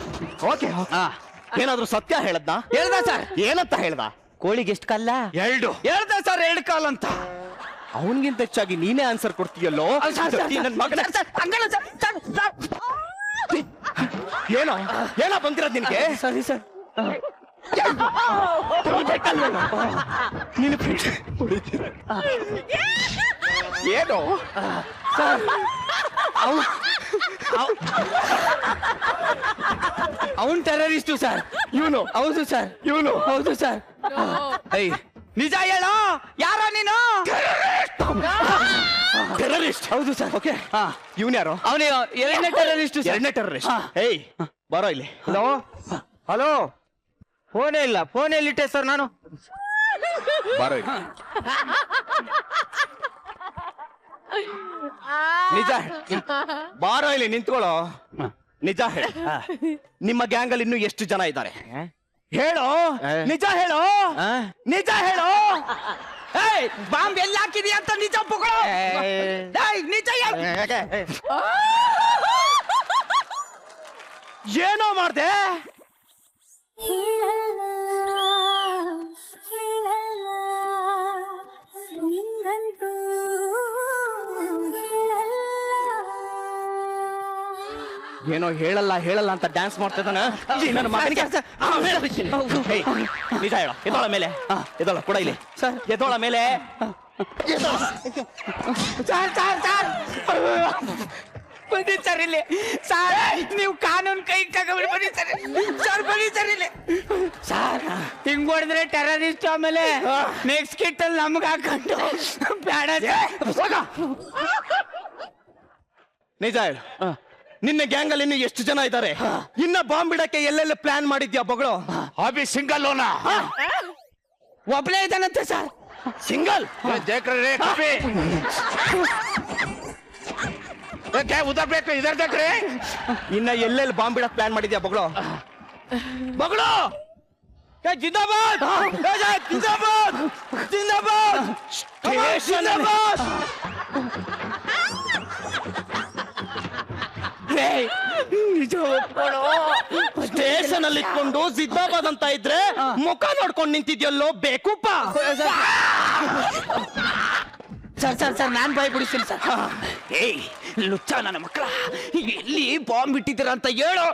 Okay. ಏನಾದ್ರು ಸತ್ಯ ಹೇಳದ್ನಾ? ಹೇಳ್ದ ಸರ್. ಏನಂತ ಹೇಳ್ದ? ಕೋಳಿಗೆ ಎಷ್ಟು ಕಲ್ಲ? 2 ಹೇಳ್ದ ಸರ್. 2 ಕಾಲ್ ಅಂತ. ಅವನ್ಗಿಂತ ಹೆಚ್ಚಾಗಿ ನೀನೇ ಆನ್ಸರ್ ಕೊಡ್ತೀಯಲ್ಲೋ ನನ್ ಮಗನ. ಏನೋ ಏನೋ ಬಂದಿರೋದ್ ನಿನ್ಗೆ? ಸರಿ ಸರ್. ಏನು ಅವನ್ ಟೆರರಿಸ್ಟು ಸರ್. ಇವನು? ಹೌದು ಸರ್. ಇವನು? ಹೌದು ಸರ್. ನಿಜ ಹೇಳೋ, ಯಾರೋ ನೀನು? ಟೆರರಿಸ್ಟ್? ಹೌದು ಸರ್. ಓಕೆ, ಇವನ್ ಯಾರು? ಅವನು 2ನೇ ಟೆರರಿಸ್ಟ್. 2ನೇ ಟೆರರಿಸ್ಟ್. ಏಯ್ ಬರೋ ಇಲ್ಲಿ. Hello hello. ಫೋನೇ ಇಲ್ಲ. ಫೋನ್ ಎಲ್ಲಿಟ್ಟೆ ಸರ್ ನಾನು? ಬಾರೋ ಇಲ್ಲಿ. ನಿಜ ಬಾರೋ ಇಲ್ಲಿ ನಿಂತ್ಕೊಳ್ಳೋ. ನಿಜ ಹೇಳು, ನಿಮ್ಮ ಗ್ಯಾಂಗ್ ಅಲ್ಲಿ ಇನ್ನೂ ಎಷ್ಟು ಜನ ಇದ್ದಾರೆ ಹೇಳೋ. ನಿಜ ಹೇಳೋ, ನಿಜ ಹೇಳೋ. ಬಾಂಬ್ ಎಲ್ಲ ಹಾಕಿದ್ಯಾ ಅಂತ ನಿಜ ಒಪ್ಪಿಕೊಳ್ಳೋ. ನಿಜ ಏನೋ ಮಾಡ್ದೆ? ಏನೋ ಹೇಳಲ್ಲ ಹೇಳಲ್ಲ ಅಂತ ಡ್ಯಾನ್ಸ್ ಮಾಡ್ತಾ ಇದ್ದಾನೆ ನನ್ನ ಮಗನಿಗೆ. ನಿಜ ಹೇಳೋ, ಎದೋಳ ಮೇಲೆ, ಎದೋಳ ಕೂಡ ಇಲ್ಲಿ ಎದೋಳ ಮೇಲೆ. ಬನ್ನಿ ಸರ್ ಇಲ್ಲಿ ಸರ್, ನೀವು ಕಾನೂನು ಕೈ ತಗೊಂಡ್ಬಿಡಿ. ಬನ್ನಿ ಸರ್, ಸರ್ ಬನ್ನಿ ಸರ್ ಇಲ್ಲಿ ಸರ್. ಹಿಂಗ್ ಹೊಡೆದ್ರೆ ಟೆರರಿಸ್ಟ್, ಆಮೇಲೆ ನೆಕ್ಸ್ಟ್ ಕಿಟ್ ಅಲ್ಲಿ ನಮ್ಗೆ ಹಾಕೊಂಡು ಬೇಡ. ನಿಜ ಹೇಳು, ನಿನ್ನ ಗ್ಯಾಂಗ್ ಅಲ್ಲಿ ಇನ್ನು ಎಷ್ಟು ಜನ ಇದ್ದಾರೆ? ಇನ್ನ ಬಾಂಬ್ ಬಿಡಕ್ಕೆ ಎಲ್ಲೆಲ್ಲ ಪ್ಲಾನ್ ಮಾಡಿದ್ಯಾ ಬಗಳು? ಅಭಿ ಸಿಂಗಲ್ ಹೋನಾ? ಒಬ್ಳೇ ಇದ್ದಾನಂತೆ ಸರ್. ಸಿಂಗಲ್? ಉದರ್ ಬೇಕು ಇದರ್ ದೇಖ್ರೆ. ಇನ್ನ ಎಲ್ಲೆಲ್ಲಿ ಬಾಂಬ್ ಬಿಡಕ್ ಪ್ಲಾನ್ ಮಾಡಿದ್ಯಾ ಬಗಳು? ಬಗಳು ಜಿಂದಾಬಾದ್, ಜಿಂದಾಬಾದ್, ಜಿಂದಾಬಾದ್, ಜಿಂದಾಬಾದ್. ಸ್ಟೇಷನ್ ಅಲ್ಲಿ ಇಟ್ಕೊಂಡು ಜಿಂದಾಬಾದ್ ಅಂತ ಇದ್ರೆ ಮುಖ ನೋಡ್ಕೊಂಡು ನಿಂತಿದ್ಯಲ್ಲೋ ಬೇಕುಪ್ಪ. ಸರ್ ಸರ್ ಸರ್, ನಾನ್ ಬಾಯ್ ಬಿಡಿಸ್ತೀನಿ ಸರ್. ಏಯ್ ಲುಚ್ಚ ನನ್ನ ಮಕ್ಕಳ, ಎಲ್ಲಿ ಬಾಂಬ್ ಇಟ್ಟಿದ್ದೀರ ಅಂತ ಹೇಳು.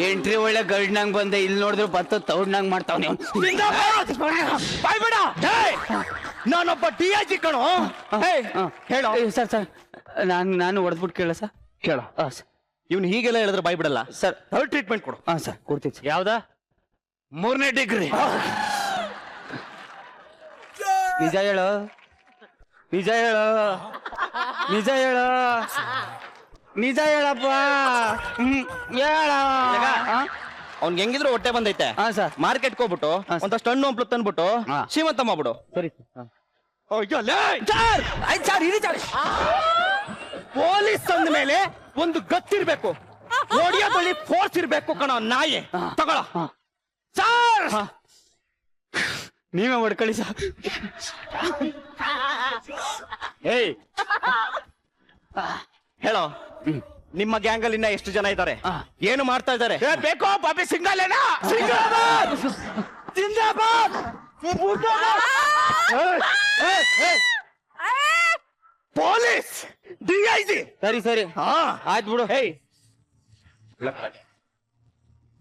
ಎಂಟ್ರಿ ಒಳ್ಳೆ ಗರ್ಡ್ನಂಗ್ ಬಂದೆ, ಇಲ್ಲಿ ನೋಡಿದ್ರೆ ಬತ್ತ ತೌಡ್ನಂಗ್ ಮಾಡ್ತಾವ್ ನೀವು. ಬಾಯ್ಬೇಡ, ನಾನೊಬ್ಬ DIG ಕಣೋ. ಹೇಳೋ. ಸರ್ ಸರ್, ನಾನು ಹೊಡೆದ್ಬಿಟ್ಟು ಕೇಳ ಸರ್. ಕೇಳ. ಇವ್ನು ಹೀಗೆಲ್ಲ ಹೇಳಿದ್ರೆ ಬಾಯ್ ಬಿಡಲ್ಲ ಸರ್. ಥರ್ಡ್ ಟ್ರೀಟ್ಮೆಂಟ್ ಕೊಡು. ಹಾ ಸರ್, ಕೊಡ್ತೀನಿ ಸರ್. ಯಾವ್ದ? 3ನೇ ಡಿಗ್ರಿ. ನಿಜ ಹೇಳು, ನಿಜ ಹೇಳು, ನಿಜ ಹೇಳು, ನಿಜ ಹೇಳಪ್ಪ. ಹೇಳ. ಅವ್ನ್ಗೆ ಹೆಂಗಿದ್ರು ಹೊಟ್ಟೆ ಬಂದೈತೆ. ಹಾ ಸರ್. ಮಾರ್ಕೆಟ್ ಹೋಗ್ಬಿಟ್ಟು ಒಂದಷ್ಟು ಹಣ್ಣು ಹಂಪ್ಲು ತಂದ್ಬಿಟ್ಟು ಹಾ. ಶ್ರೀಮಂತ ಮಾಡ್ಬಿಡು. ಸರಿ ಪೊಲೀಸ್ ಅಂದ ಮೇಲೆ ಒಂದು ಗತ್ತಿರ್ಬೇಕು, ಹೊಡಿಯೋದ್ರಲ್ಲಿ ಫೋರ್ಸ್ ಇರ್ಬೇಕು ಕಣ. ನಾಯಿ ತಗೊಳ ಸರ್. ನೀವೇ ಹೊಡ್ಕೊಳ್ಳಿ ಸರ್. ಏಯ್ ಹೇಳೋ, ನಿಮ್ಮ ಗ್ಯಾಂಗ್ ಅಲ್ಲಿ ಇನ್ನ ಎಷ್ಟು ಜನ ಇದ್ದಾರೆ? ಏನು ಮಾಡ್ತಾ ಇದ್ದಾರೆ? ಬೇಕೋ ಬಾಬಿ ಸಿಂಗಲ್ ಏನಾ? ಜಿಂದಾಬಾದ್, ಜಿಂದಾಬಾದ್. Police, DIG. ಸರಿ ಸರಿ, ಆಯ್ತು ಬಿಡು.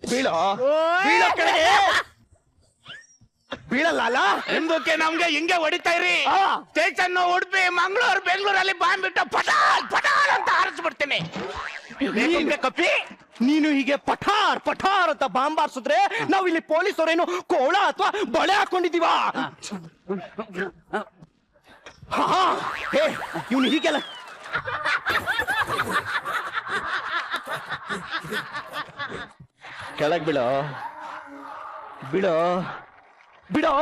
ಬೀಳೋ, ಬೀಳೋ ಕೆಳಗೆ. ಬೀಳಲ್ಲ ಅಲ್ಲ? ನಿಮ್ದಕ್ಕೆ ನಮ್ಗೆ ಹಿಂಗೆ ಹೊಡಿತಾ ಇರಿ. ಸ್ಟೇಷನ್ ಉಡುಪಿ, ಮಂಗಳೂರು, ಬೆಂಗಳೂರಲ್ಲಿ ಬಾಂಬ್ ಬಿಟ್ಟು ಪಟಾಲ್ ಪಟಾಲ್ ಅಂತ ಹಾರಿಸ್ಬಿಡ್ತೀನಿ. ಕಪ್ಪಿ, ನೀನು ಹೀಗೆ ಪಠಾರ್ ಪಠಾರ್ ಅಂತ ಬಾಂಬ್ ಬಾರ್ಸಿದ್ರೆ ನಾವು ಇಲ್ಲಿ ಪೊಲೀಸ್ ಅವರೇನು ಕೋಳ ಅಥವಾ ಬಳೆ ಹಾಕೊಂಡಿದೀವ? ಇವನು ಹೀಗೆಲ್ಲ ಕೆಳಗ್ ಬಿಡೋ, ಬಿಡೋ, ಬಿಡೋ.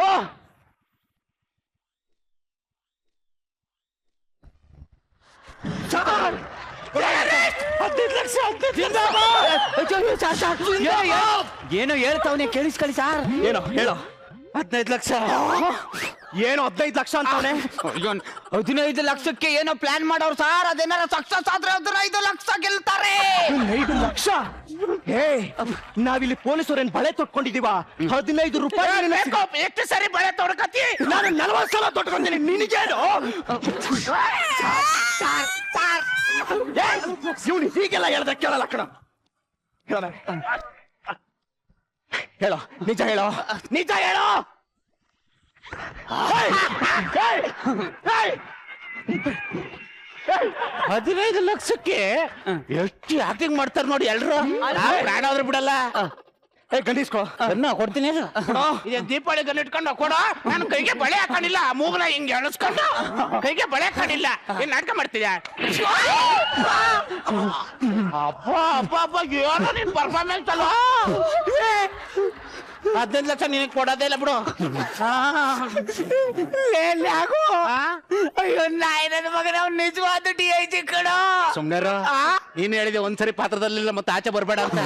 ಏನೋ ಹೇಳ್ತಾವನೆ, ಕೇಳಿಸ್ಕೊಳ್ಳಿ ಸಾರ್. ಏನೋ ಹೇಳೋ. 15 ಲಕ್ಷ. ಏನು 15 ಲಕ್ಷ ಅಂತಾನೆ? 15 ಲಕ್ಷಕ್ಕೆ ಏನೋ ಪ್ಲಾನ್ ಮಾಡೋರು ಸಾರ್. ಅದೇನಾರ ಸಕ್ಸಸ್ ಆದ್ರೆ 15 ಲಕ್ಷ ಗೆಲ್ತಾರೆ. 15 ಲಕ್ಷ? ನಾವಿಲ್ಲಿ ಪೊಲೀಸರೇನ್ ಬಳೆ ತೊಟ್ಕೊಂಡಿದೀವ? 15 ರೂಪಾಯಿ. ಎಷ್ಟು ಸರಿ ಬಳೆ ತೊಡ್ಕತಿ? ನಾನು 40 ಸಲ ತೊಟ್ಕೊಂತೀನಿ. ನಿನಗೇನು? ಇವನು ಹೀಗೆಲ್ಲ ಹೇಳ್ದ ಕೇಳಲ್ಲ ಕಣ. ಹೇಳೋ, ನಿಜ ಹೇಳೋ, ನಿಜ ಹೇಳೋ. 15 ಲಕ್ಷಕ್ಕೆ ಎಷ್ಟು ಆಕ್ಟಿಂಗ್ ಮಾಡ್ತಾರೆ ನೋಡಿ ಎಲ್ರು. ಪ್ರಾಣ ಆದ್ರೂ ಬಿಡಲ್ಲ. ಗಂಡಿಸ್ಕೊ ಕೊಡ್ತೀನಿ ಇದೇ ದೀಪಾವಳಿ ಗನ್ ಇಟ್ಕೊಂಡು ಕೊಡ. ನಾನು ಕೈಗೆ ಬಳೆ ಹಾಕೊಂಡಿಲ್ಲ, ಮೂಗನ ಹಿಂಗೆ ಎಳಸ್ಕೊಂಡು ಕೈಗೆ ಬಳೆ ಹಾಕೊಂಡಿಲ್ಲ. ಏನ್ ನಾಟಕ ಮಾಡ್ತೀಯಾ? ಅಪ್ಪ ಅಪ್ಪ ಅಪ್ಪ, ಏನೋ ನಿನ್ ಪರ್ಫಾರ್ಮೆನ್ಸ್ ಅಲ್ವಾ? 15 ಲಕ್ಷ ನಿನಗೆ ಕೊಡೋದೇ ಇಲ್ಲ ಬಿಡು. ಅಯ್ಯೋ ನಾಯಿ ನನ್ನ ಮಗನ ಅವ್ನು ನಿಜವಾದ DIG ಕಣೋ. ಸುಮ್ನೆರ ನೀನ್ ಹೇಳಿದೆ ಒಂದ್ಸರಿ ಪಾತ್ರದಲ್ಲಿಲ್ಲ ಮತ್ತೆ ಆಚೆ ಬರ್ಬೇಡ ಅಂತ.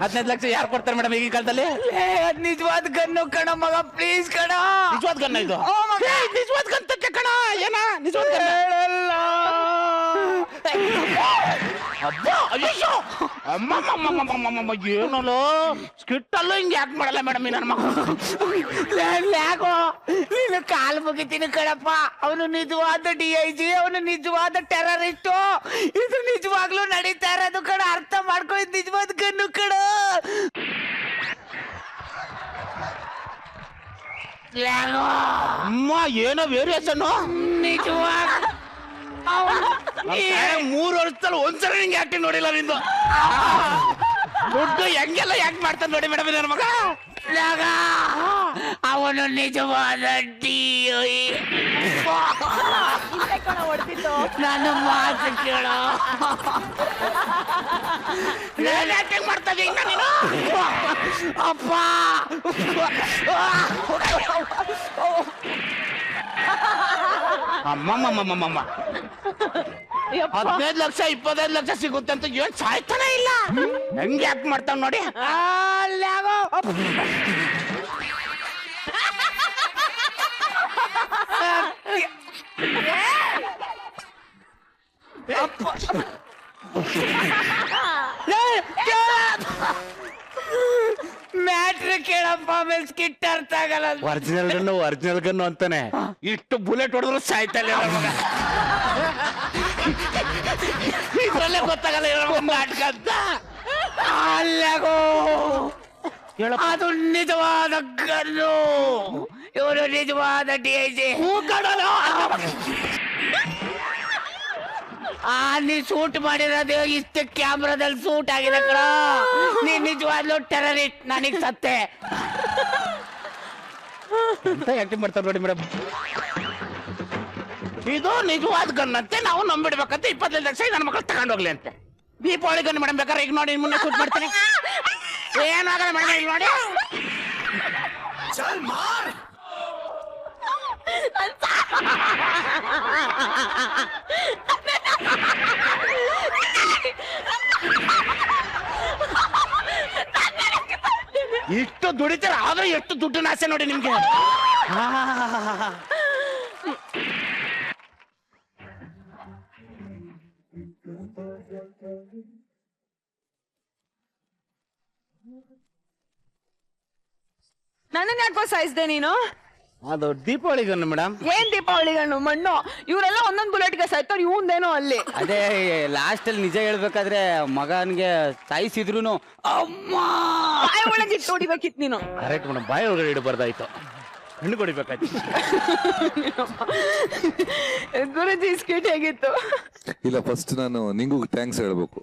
15 ಲಕ್ಷ ಯಾರು ಕೊಡ್ತಾರೆ ಮೇಡಮ್ ಈಗಿನ ಕಾಲದಲ್ಲಿ? ನಿಜವಾದ ಗನ್ನು ಕಣ ಮಗ, ಪ್ಲೀಸ್ ಕಣ. ನಿಜವಾದ ಗನ್ನ ಇದು? ನಿಜವಾದ ಗನ್ ತಕ್ಕೆ ಕಣ. ಏನ ನಿಜವಾದ ಗನ್ನ? ಅಬ್ಬಾ ಅಯ್ಯೋ ಅಮ್ಮಮ್ಮಮ್ಮಮ್ಮಮ್ಮಮ್ಮ, ಏನಲ್ಲ ಸ್ಕಿಟ್ ಅಲ್ಲೂ ಹಿಂಗೆ ಯಾಕೆ ಮಾಡಲ್ಲ ಮೇಡಮ್ ನನ್ನ ಮಕ್ಕಳು? ಯಾಕೋ ನೀನು ಕಾಲು ಮುಗಿತೀನಿ ಕಣಪ್ಪ. ಅವನು ನಿಜವಾದ DIG, ಅವನು ನಿಜವಾದ ಟೆರರಿಸ್ಟು. ಇದು ನಿಜವಾಗ್ಲೂ ನಡೀತಾ ಇರೋದು ಕಣ, ಅರ್ಥ ಮಾಡ್ಕೊ. ಇದು ನಿಜವಾದ ಗನ್ನು ಕಣ. ಅಮ್ಮ ಏನೋ ವೇರಿಯೇಷನ್. ನಿಜವಾಗ 3 ವರ್ಷದಲ್ಲಿ ಒಂದ್ಸರಿ ನಿಂಗೆ ಆಕ್ಟಿಂಗ್ ನೋಡಿಲ್ಲ ನಿಂದು. ದುಡ್ಡು ಹೆಂಗೆಲ್ಲ ಯಾಕೆ ಮಾಡ್ತಾನೆ ನೋಡಿ ಮೇಡಮ್ ನನ್ನ ಮಗ. ಅವನು ನಿಜವಾದ DIG. ನನ್ನ ಮಾತು ಕೇಳೋ. ಏನ್ ಆಕ್ಟಿಂಗ್ ಮಾಡ್ತಾ ಇದೀಯ ನೀನು? ಅಪ್ಪ ಅಮ್ಮಮ್ಮಮ್ಮಮ್ಮಮ್ಮ, 15 ಲಕ್ಷ 25 ಲಕ್ಷ ಸಿಗುತ್ತೆ ಅಂತ ಏನ್ ಸಾಯ್ತಾನೆ ಇಲ್ಲ. ಹೆಂಗೆ ಯಾಕೆ ಮಾಡ್ತಾವ್ ನೋಡಿ. ಮ್ಯಾಟ್ರ್ ಕೇಳಪ್ಪ, ಆಮೇಲೆ ಸ್ಕಿಟ್ ಅರ್ಥ ಆಗಲ್ಲ. ಒರಿಜಿನಲ್ ಗನ್ನು ಅಂತಾನೆ. ಇಷ್ಟು ಬುಲೆಟ್ ಹೊಡೆದ್ರು ಸಾಯ್ತಾ ಇಲ್ಲ ನನ್ನ ಮಗ. ಇದ್ರಲ್ಲೇ ಗೊತ್ತಾಗಲ್ಲ ನಾಟಕ ಅಂತ. ಅದು ನಿಜವಾದ ಗನ್ನು, ಇವನು ನಿಜವಾದ DIG. ನೀ ಶೂಟ್ ಮಾಡಿರೋದು ಇಷ್ಟು ಕ್ಯಾಮ್ರಾದಲ್ಲಿ ಶೂಟ್ ಆಗಿದೆ ಕಣ. ನೀ ನಿಜವಾಗ್ಲೂ ಟೆರರಿಸ್ಟ್, ನನಗ್ ಸತ್ತೆ. ಅಂತ ಆಕ್ಟಿಂಗ್ ಮಾಡ್ತಾರೆ ನೋಡಿ ಮೇಡಮ್. ಇದು ನಿಜವಾದ ಗನ್ ಅಂತೆ, ನಾವು ನಂಬಿಡ್ಬೇಕಂತ 25 ಲಕ್ಷ ನನ್ನ ಮಕ್ಕಳು ತಗೊಂಡೋಗ್ಲಿ ಅಂತೆ. ದೀಪಾವಳಿ ಗನ್ ಮೇಡಮ್ ಬೇಕಾದ್ರೆ ಈಗ ನೋಡಿ ಮುನ್ನೆ ಶೂಟ್ ಮಾಡ್ತೀನಿ. ಏನಾಗಲ್ಲ ಮೇಡಮ್, ಈಗ ನೋಡಿ. ಇಷ್ಟು ದುಡಿತೀರ, ಆದ್ರೆ ಎಷ್ಟು ದುಡ್ಡಿನ ಆಸೆ ನೋಡಿ ನಿಮ್ಗೆ. ನನ್ನನ್ ಯಾಕೋ ಸಾಯಿಸ್ದೆ ನೀನು? ಅದು ದೀಪಾವಳಿ ಗನ್ನು ಮೇಡಮ್. ಏನ್ ದೀಪಾವಳಿ ಗಣ್ಣು ಮಣ್ಣು? ಇವರೆಲ್ಲ ಒಂದೊಂದ್ ಬುಲೆಟ್ಗೆ ಸಾಯ್ತಾರ, ಇವಂದೇನೋ ಅಲ್ಲಿ. ಅದೇ ಲಾಸ್ಟ್ ಅಲ್ಲಿ ನಿಜ ಹೇಳ್ಬೇಕಾದ್ರೆ ಮಗನ್ಗೆ ಸಾಯಿಸಿದ್ರು ಅಮ್ಮ ಬಾಯಿ ಒಳಗೆ ಇಟ್ಟು ಹೊಡಿಬೇಕಿತ್ತು ನೀನು. ಕರೆಕ್ಟ್ ಮೇಡಮ್, ಬಾಯಿ ಒಳಗಡೆ ಇಡಬಾರ್ದಾಯ್ತು, ಹೆಣ್ಣು ಕೊಡಿಬೇಕಾಯ್ತು. ಗುರುಜಿ ಸ್ಕಿಟ್ ಹೇಗಿತ್ತು? ಇಲ್ಲ, ಫಸ್ಟ್ ನಾನು ನಿಂಗೂ ಥ್ಯಾಂಕ್ಸ್ ಹೇಳ್ಬೇಕು.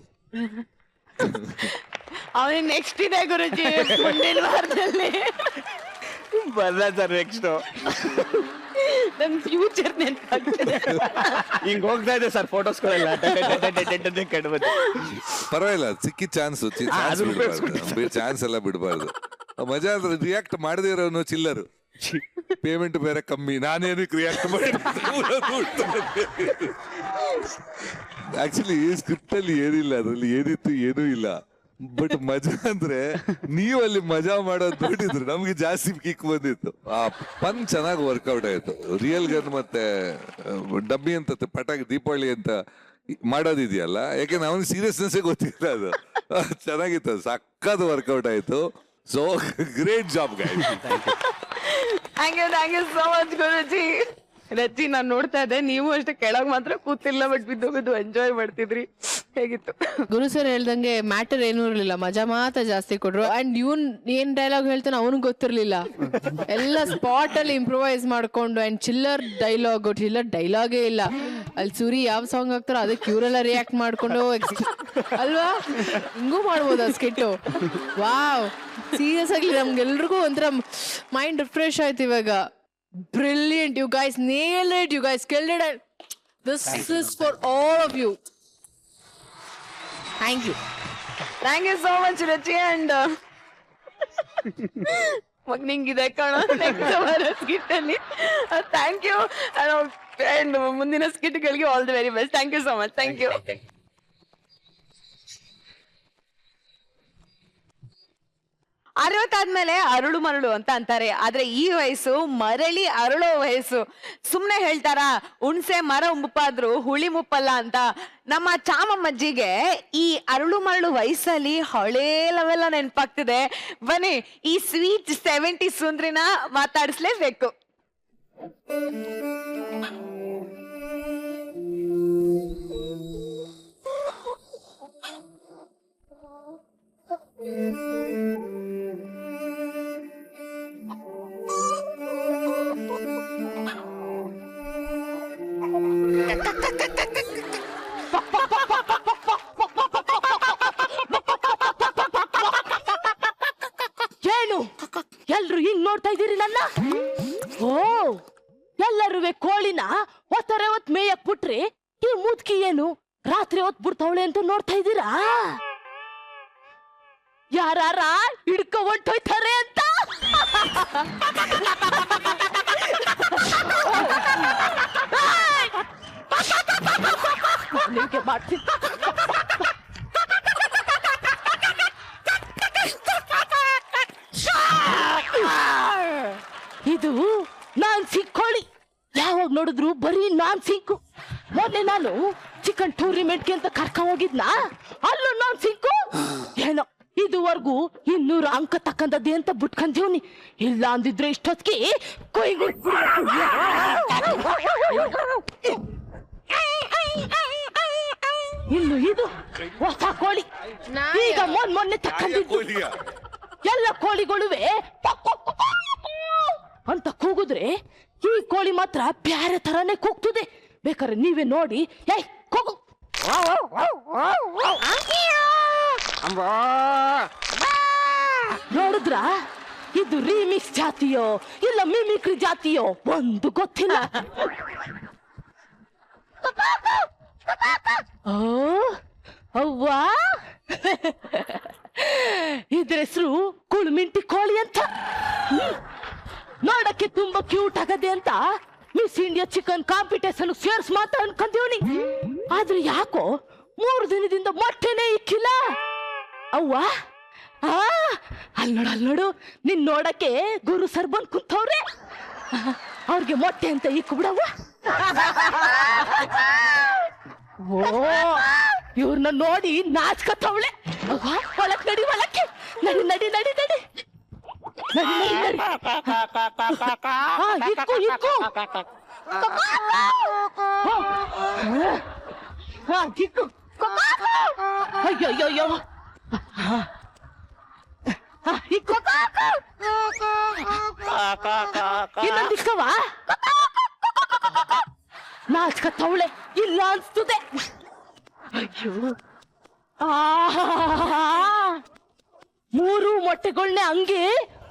ಅವನಿಗೆ ನೆಕ್ಸ್ಟ್ ಇದೆ ಗುರುಜಿ, ಮುಂದಿನ ವಾರದಲ್ಲಿ. ಬರಲ್ಲ ಸರ್ ನೆಕ್ಸ್ಟ್. ನನ್ ಫ್ಯೂಚರ್ ನೆನಪಾಗ್ತದೆ. ಹಿಂಗ್ ಹೋಗ್ತಾ ಇದೆ ಸರ್ ಫೋಟೋಸ್ಗಳೆಲ್ಲ. ಪರವಾಗಿಲ್ಲ, ಸಿಕ್ಕಿ ಚಾನ್ಸ್ ಚಾನ್ಸ್ ಎಲ್ಲ ಬಿಡಬಾರ್ದು. ಮಜಾ ಅಂದ್ರೆ ರಿಯಾಕ್ಟ್ ಮಾಡದೇ ಇರೋನು ಚಿಲ್ಲರು, ಪೇಮೆಂಟ್ ಬೇರೆ ಕಮ್ಮಿ, ನಾನೇನಕ್ಕೆ ರಿಯಾಕ್ಟ್ ಮಾಡಿ. ಆಕ್ಚುಲಿ ಸ್ಕ್ರಿಪ್ಟ್ ಅಲ್ಲಿ ಏನಿಲ್ಲ, ಅದ್ರಲ್ಲಿ ಏನಿತ್ತು ಏನೂ ಇಲ್ಲ. ಬಟ್ ಮಜಾ ಅಂದ್ರೆ ನೀವು ಅಲ್ಲಿ ಮಜಾ ಮಾಡೋದು ನೋಡಿದ್ರು ನಮ್ಗೆ ಜಾಸ್ತಿ ಕಿಕ್ ಬಂದಿತ್ತು. ಆ ಪನ್ ಚೆನ್ನಾಗಿ ವರ್ಕೌಟ್ ಆಯ್ತು. ರಿಯಲ್ ಗನ್ ಮತ್ತೆ ಡಬ್ಬಿ ಅಂತ ಪಟಾಕಿ ದೀಪಾವಳಿ ಅಂತ ಮಾಡೋದಿದೆಯಲ್ಲ, ಯಾಕೆಂದ್ರೆ ಅವನಿಗೆ ಸೀರಿಯಸ್ನೆಸ್ ಗೊತ್ತಿಲ್ಲ. ಅದು ಚೆನ್ನಾಗಿತ್ತು, ಸಕ್ಕತ್ ವರ್ಕೌಟ್ ಆಯ್ತು. So great job guys. Thank you so much Guruji. Raji, ನಾನ್ ನೋಡ್ತಾ ಇದ್ದೆ, ನೀವು ಅಷ್ಟೇ ಕೆಳಗ್ ಮಾತ್ರ ಕೂತಿಲ್ಲ, ಬಟ್ ಬಿದ್ದೋಗೋದು ಎಂಜಾಯ್ ಮಾಡ್ತಿದ್ರಿ. ಹೇಗಿತ್ತು? ಗುರು ಸರ್ ಹೇಳ್ದಂಗೆ ಮ್ಯಾಟರ್ ಏನೂ ಇರ್ಲಿಲ್ಲ, ಮಜಾ ಮಾತ್ರ ಜಾಸ್ತಿ ಕೊಟ್ರು. ಅಂಡ್ ಇವನ್ ಏನ್ ಡೈಲಾಗ್ ಹೇಳ್ತಾನೆ ಅವನಿಗೆ ಗೊತ್ತಿರ್ಲಿಲ್ಲ, ಎಲ್ಲ ಸ್ಪಾಟ್ ಅಲ್ಲಿ ಇಂಪ್ರೂವೈಸ್ ಮಾಡ್ಕೊಂಡು. ಅಂಡ್ ಚಿಲ್ಲರ್ ಡೈಲಾಗೇ ಇಲ್ಲ. ಅಲ್ಲಿ ಸೂರಿ ಯಾವ ಸಾಂಗ್ ಹಾಕ್ತಾರೋ ಅದಕ್ಕೆ ಇವರೆಲ್ಲ ರಿಯಾಕ್ಟ್ ಮಾಡ್ಕೊಂಡು ಅಲ್ವಾ, ಹಿಂಗೂ ಮಾಡ್ಬೋದ ಸ್ಕಿಟ್ಟು. ವಾವ್, ಸೀರಿಯಸ್ ಆಗಿ ನಮ್ಗೆಲ್ರಿಗೂ ಒಂಥರ ಮೈಂಡ್ ರಿಫ್ರೆಶ್ ಆಯ್ತು ಇವಾಗ. Brilliant, you guys nailed it, you guys killed it, and this is for all of you. Thank you. Thank you so much Rachi. And ನಿಂಗಿದೆ ಕಣ ನೆಕ್ಸ್ಟ್ ಬರೋ ಸ್ಕಿಟ್ ಅಲ್ಲಿ. ಥ್ಯಾಂಕ್ ಯು. ಅಂಡ್ ಮುಂದಿನ ಸ್ಕಿಟ್ಗಳಿಗೆ all the very best. Thank you so much. Thank you. 60 ಆದ್ಮೇಲೆ ಅರಳು ಮರಳು ಅಂತ ಅಂತಾರೆ, ಆದ್ರೆ ಈ ವಯಸ್ಸು ಮರಳಿ ಅರಳೋ ವಯಸ್ಸು. ಸುಮ್ನೆ ಹೇಳ್ತಾರ ಹುಣ್ಸೆ ಮರ ಮುಪ್ಪಾದ್ರು ಹುಳಿ ಮುಪ್ಪಲ್ಲ ಅಂತ. ನಮ್ಮ ಚಾಮಮ್ಮಜ್ಜಿಗೆ ಈ ಅರಳು ಮರಳು ವಯಸ್ಸಲ್ಲಿ ಹಳೇ ಲವೆಲ್ಲ ನೆನಪಾಗ್ತಿದೆ. ಬನ್ನಿ ಈ ಸ್ವೀಟ್ 70 ಸುಂದ್ರಿನ ಮಾತಾಡಿಸ್ಲೇಬೇಕು. ಏನು ಎಲ್ರು ಹಿಂಗ್ ನೋಡ್ತಾ ಇದ್ದೀರಿ ನನ್ನ? ಓ, ಎಲ್ಲರೂ ಕೋಳಿನ ಹೊತ್ತರೆ ಹೊತ್ ಮೇಯಕ್ ಬಿಟ್ರಿ, ಈ ಮುದ್ಕಿ ಏನು ರಾತ್ರಿ ಹೊತ್ ಬಿಡ್ತಾವಳೆ ಅಂತ ನೋಡ್ತಾ ಇದ್ದೀರಾ? ಯಾರಾರ ಹಿಡ್ಕೊ ಹೊಂಟೋಯ್ತಾರೆ ಅಂತ. ನಿಮ್ಗೆ ಮಾಡ್ತೀನಿ. ಇದು ನಾನ್ ಸಿಕ್ಕೋಳಿ, ಯಾವಾಗ ನೋಡಿದ್ರು ಬರೀ ನಾನ್ ಸಿಕ್ಕು. ಮೊನ್ನೆ ನಾನು ಚಿಕನ್ ಟೂರ್ನಿಮೆಂಟ್ಗೆ ಅಂತ ಕರ್ಕೊಂಡ್ ಹೋಗಿದ್ನಾ, ಅಲ್ಲೂ ನಾನ್ ಸಿಕ್ಕು. ಏನೋ ಇದುವರೆಗೂ 200 ಅಂಕ ತಕ್ಕಂದದ್ದೆ ಅಂತ ಬಿಟ್ಕೊಂತೀವ್ನಿ. ಇಲ್ಲ ಅಂದಿದ್ರೆ ಇಷ್ಟೊತ್ತಿಗೆ ಇನ್ನು ಇದು ಹೊಸ ಕೋಳಿ, ಈಗ ಮೊನ್ನೆ ತಕ್ಕಂದಿದ್ದು. ಎಲ್ಲ ಕೋಳಿಗಳುವೆ ಅಂತ ಕೂಗುದ್ರೆ ಈ ಕೋಳಿ ಮಾತ್ರ ಬ್ಯಾರೆ ತರಾನೇ ಕೂಗ್ತದೆ. ಬೇಕಾದ್ರೆ ನೀವೇ ನೋಡಿ. ಏಯ್ ಕೂಗು. ನೋಡಿದ್ರ, ಇದು ರೀಮಿಕ್ಸ್ ಜಾತಿಯೋ ಇಲ್ಲ ಮಿಮಿಕ್ರಿ ಜಾತಿಯೋ ಒಂದು ಗೊತ್ತಿಲ್ಲ. ಓ ಅವ್ವಾ, ಇದ್ರ ಹೆಸರು ಕುಳ್ಮಿಂಟಿ ಕೋಳಿ ಅಂತ. ನೋಡಕ್ಕೆ ತುಂಬಾ ಕ್ಯೂಟ್ ಆಗದೆ ಅಂತ ಮಿಸ್ ಇಂಡಿಯಾ ಚಿಕನ್ ಕಾಂಪಿಟೇಷನ್ ಸೇರ್ಸ್ ಮಾತ್ರ ಅನ್ಕೊಂತೀವ್ನಿ. ಆದ್ರೆ ಯಾಕೋ 3 ದಿನದಿಂದ ಮೊಟ್ಟೆನೇ ಇಕ್ಕಿಲ್ಲ. ಅವ್ವ, ಅಲ್ಲಿ ನೋಡು, ನಿನ್ ನೋಡಕ್ಕೆ ಗುರು ಸರ್ ಬಂದ್ ಕುಂತವ್ರೆ. ಅವ್ರಿಗೆ ಮೊಟ್ಟೆ ಅಂತ ಇಕ್ಕು ಬಿಡವ್ವ. ಓ, ಇವ್ರನ್ನ ನೋಡಿ ನಾಚ್ಕತ್ತವಳೆ. ಒಳಕ್ ನಡಿ, ಒಳಕ್ಕೆ ನಡಿ ನಡಿ ನಡಿ ನಡಿ ನಡಿ ನಡಿ ನಡಿ. ಇಕ್ಕು ಇಕ್ಕು. ಇಕ್ಕು. ಅಯ್ಯೋ ಇಕ್ಕು. ಇನ್ನೊಂದಿಕ್ಕವ ನಾಚ್ಕತ್ತವಳೆ. ಇಲ್ಲ ಅನ್ಸ್ತದೆ. ಅಯ್ಯೋ, 3 ಮೊಟ್ಟೆಗಳನ್ನೇ ಹಂಗೆ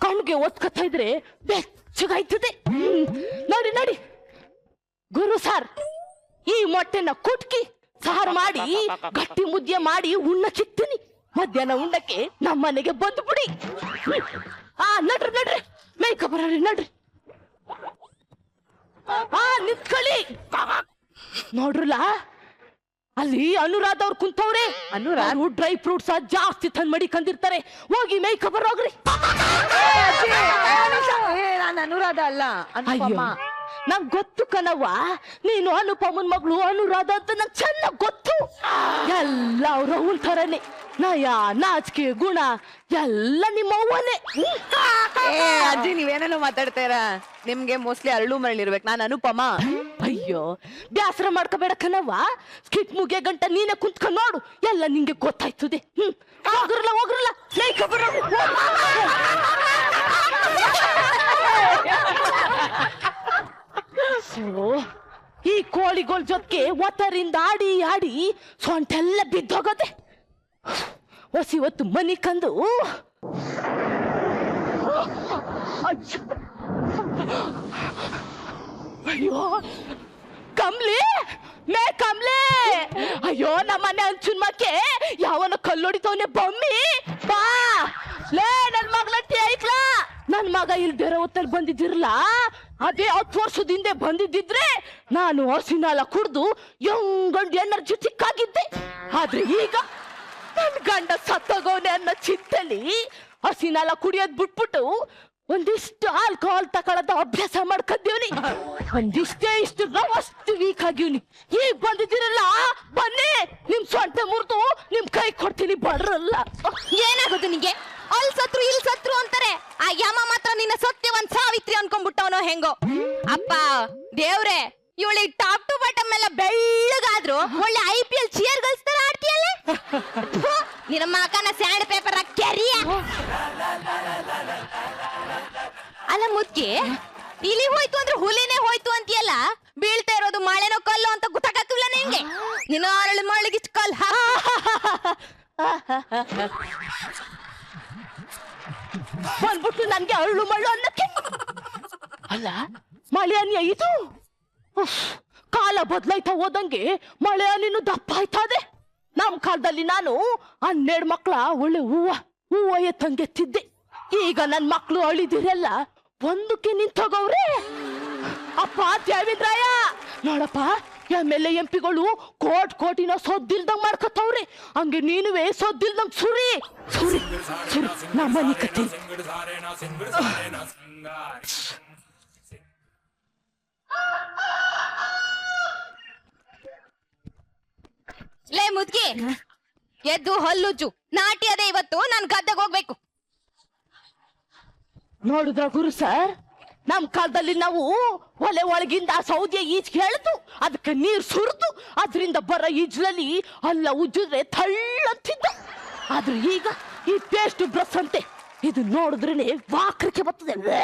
ಕಣ್ಗೆ ಒತ್ಕತ್ತಾ ಇದ್ರೆ ಬೆಚ್ಚಗಾಯ್ತದೆ. ನೋಡಿ ನೋಡಿ ಗುರು ಸರ್, ಈ ಮೊಟ್ಟೆನ ಕುಟ್ಕಿ ಸಾರು ಮಾಡಿ ಗಟ್ಟಿ ಮುದ್ದೆ ಮಾಡಿ ಉಣ್ಣಕ್ಕಿತ್ತೀನಿ. ಮಧ್ಯಾಹ್ನ ಉಣ್ಣಕ್ಕೆ ನಮ್ಮನೆಗೆ ಬಂದು ಬಿಡಿ. ನಡ್ರಿ ನಡ್ರಿ, ಮೇಕಪ್ ಬರ್ರಿ ನಡ್ರಿ. ನಿಂತ್ಕೊಳ್ಳಿ. ನೋಡ್ರಲ್ಲ, ಅಲ್ಲಿ ಅನುರಾಧ ಅವ್ರು ಕುಂತವ್ರೆ. ಅನುರಾಧ ಡ್ರೈ ಫ್ರೂಟ್ಸ್ ಜಾಸ್ತಿ ತಂದ್ ಮಡಿಕೊಂಡಿರ್ತಾರೆ. ಹೋಗಿ ಮೇಕಪ್ ಬರೋಗ್ರಿ. ನಾನು ಅನುರಾಧ ಅಲ್ಲ, ಅನುಪಮ. ನಂಗ್ ಗೊತ್ತು ಕಣವ್ವ, ನೀನು ಅನುಪಮನ್ ಮಗಳು ಅನುರಾಧ ಅಂತ ನಂಗೆ ಚೆನ್ನಾಗ್ ಗೊತ್ತು. ಎಲ್ಲ ಅವ್ರ ಅವನ್ ಥರನೇ ನಯ ನಾಚಿಕೆ ಗುಣ ಎಲ್ಲ ನಿಮ್ಮ ಅವ್ವನೇ. ಏ ಅಜ್ಜಿ ನೀವೇನೇನೋ ಮಾತಾಡ್ತಾರ. ನಿಮ್ಗೆ ಮೋಸ್ಟ್ಲಿ ಅರಳು ಮರಳಿರ್ಬೇಕು. ನಾನು ಅನುಪಮ. ಅಯ್ಯೋ ಬ್ಯಾಸರ ಮಾಡ್ಕೋಬೇಡ ಕಣವ್ವ. ಸ್ಕಿಟ್ ಮುಗಿಯ ಗಂಟ ನೀನೆ ಕುಂತ್ಕೊಂಡ್ ನೋಡು, ಎಲ್ಲ ನಿಂಗೆ ಗೊತ್ತಾಯ್ತದೆ. ಹೋಗ್ರಲ್ಲ ಈ ಕೋಳಿಗಳ ಜೊತೆಗೆ ಒತ್ತರಿಂದ ಆಡಿ ಆಡಿ ಸೊಂಟೆಲ್ಲ ಬಿದ್ದೋಗದೆ. ಹೊಸಿ ಹೊತ್ತು ಮನಿ ಕಂದು ಅಯ್ಯೋ ಕಮ್ಲಿ ಕಮ್ಲೆ. ಅಯ್ಯೋ ನಮ್ಮನೆ ಅಂಚುನ್ ಮಕ್ಕೆ ಯಾವನ ಕಲ್ಲೊಡಿತವನೆ ಬಮ್ಮಿ ಬಾ ಲೇ ನನ್ ಮಗಳಟ್ಟಿ ಐಕ್ಲಾ. ನನ್ ಮಗ ಇಲ್ಲಿ ಬೇರೆ ಹೊತ್ತಲ್ಲಿ ಬಂದಿದ್ದಿರಲ್ಲ, ಅದೇ 10 ವರ್ಷದ ಹಿಂದೆ ಬಂದಿದ್ದಿದ್ರೆ ನಾನು ಹಸಿನಾಲ ಕುಡ್ದು ಯಂಗಂಡ್ ಎನರ್ಜೆಟಿಕ್ ಆಗಿದ್ದೆ. ಆದ್ರೆ ಈಗ ನನ್ ಗಂಡ ಸತ್ತೋಗವನೆ ಅನ್ನೋ ಚಿಂತೆಲಿ ಹಸಿನಾಲ ಕುಡಿಯೋದ್ ಬಿಟ್ಬಿಟ್ಟು ಒಂದಿಷ್ಟು ಆಲ್ಕೋಹಾಲ್ ತಗೊಳ್ಳೋದ ಅಭ್ಯಾಸ ಮಾಡ್ಕೊಂಡೀವ್ನಿ. ಒಂದಿಷ್ಟೇ ಇಷ್ಟು ಅಷ್ಟು ವೀಕ್ ಆಗಿವ್ನಿ. ಈಗ ಬಂದಿದ್ದೀರಲ್ಲ, ಬನ್ನಿ ನಿಮ್ ಸೊಂಟ ಮುರಿದು ನಿಮ್ ಕೈ ಕೊಡ್ತೀನಿ ಬಡ್ರಲ್ಲ. ಏನಾಗೋದು ನಿಂಗೆ? ಅಲ್ಲಿ ಸತ್ರು ಇಲ್ಲಿ ಸತ್ರು ಅಂತಾರೆ. ಆ ಯಮ ಮಾತ್ರ ನಿನ್ನ ಸತ್ಯವಂತ ಸಾವಿತ್ರಿ ಅನ್ಕೊಂಡ್ಬಿಟ್ಟವನೋ ಹೆಂಗೋ. ಅಪ್ಪ ದೇವ್ರೆ, ಇವಳಿಗೆ ಟಾಪ್ ಟು ಬಾಟಮ್ ಎಲ್ಲ ಬೆಳ್ಳಗಾದ್ರು ಒಳ್ಳೆ IPL ಚಿಯರ್ ಗರ್ಲ್ಸ್ ತರ ಆಡ್ತೀಯಲ್ಲ. ನಿನ್ನ ಮಕನ ಸ್ಯಾಂಡ್ ಪೇಪರ್ ಕೆರಿಯ. ಅಲ್ಲ ಮುದ್ಕಿ, ಇಲಿ ಹೋಯ್ತು ಅಂದ್ರೆ ಹುಲಿನೇ ಹೋಯ್ತು ಅಂತೀಯಲ್ಲ. ಬೀಳ್ತಾ ಇರೋದು ಮಳೆನೋ ಕಲ್ಲು ಅಂತ ಗೊತ್ತಾಗತ್ತಿಲ್ಲ ನಿಂಗೆ. ನಿನ್ನ ಅರಳು ಮಳಿಗಿಷ್ಟು ಕಲ್ ಬಂದ್ಬಿಟ್ಟು ನನ್ಗೆ ಅರಳು ಮಳ್ಳು ಅನ್ನಕ್ಕೆ. ಅಲ್ಲ ಮಳೆ ಅನ್ಯ ಇದು. ಕಾಲ ಬದ್ಲಾಯ್ತಾ ಹೋದಂಗೆ ಮಳೆ ಅನಿನ್ನು ದಪ್ಪ ಆಯ್ತದೆ. ನಮ್ ಕಾಲದಲ್ಲಿ ನಾನು 12 ಮಕ್ಳ ಒಳ್ಳೆ ಹೂವ ಎತ್ತಂಗೆತ್ತಿದ್ದೆ. ಈಗ ನನ್ ಮಕ್ಳು ಅಳಿದಿರಲ್ಲ ಒಂದಕ್ಕೆ ನಿಂತೋಗವ್ರೆ. ಅಪ್ಪ ದೇವೇಂದ್ರಾಯ ನೋಡಪ್ಪ, MLA MP ಗಳು ಕೋಟಿನ ಸೊದ್ದಿಲ್ದಂಗ್ ಮಾಡ್ಕತ್ತವ್ರೆ. ಹಂಗೆ ನೀನುವೆ ಸೊದ್ದಿಲ್ದಂಗ್ ಸುರಿ ನಮ್ಮನಿ ಕತ್ತಿ. ಲೇ ಮುದ್ಕಿ, ಎದ್ದು ಹಲ್ಲುಜ್ಜು. ನಾಟಿ ಅದೇ ಇವತ್ತು ನಾನು ಗದ್ದೆಗೆ ಹೋಗ್ಬೇಕು. ನೋಡುದ ಗುರು ಸರ್, ನಮ್ ಕಾಲದಲ್ಲಿ ನಾವು ಒಲೆ ಒಳಗಿಂದ ಸೌದೆಯ ಈಜ್ಗೆ ಎಳೆದು ಅದಕ್ಕೆ ನೀರ್ ಸುರಿದು ಅದರಿಂದ ಬರೋ ಈಜ್ಲಲ್ಲಿ ಅಲ್ಲ ಉಜ್ಜಿದ್ರೆ ತಳ್ಳಂತಿದ್ದ. ಆದ್ರೆ ಈಗ ಈ ಪೇಸ್ಟ್ ಬ್ರಷ್ ಅಂತೆ, ಇದು ನೋಡಿದ್ರೇನೆ ವಾಕ್ರಿಕೆ ಬರ್ತದೆ.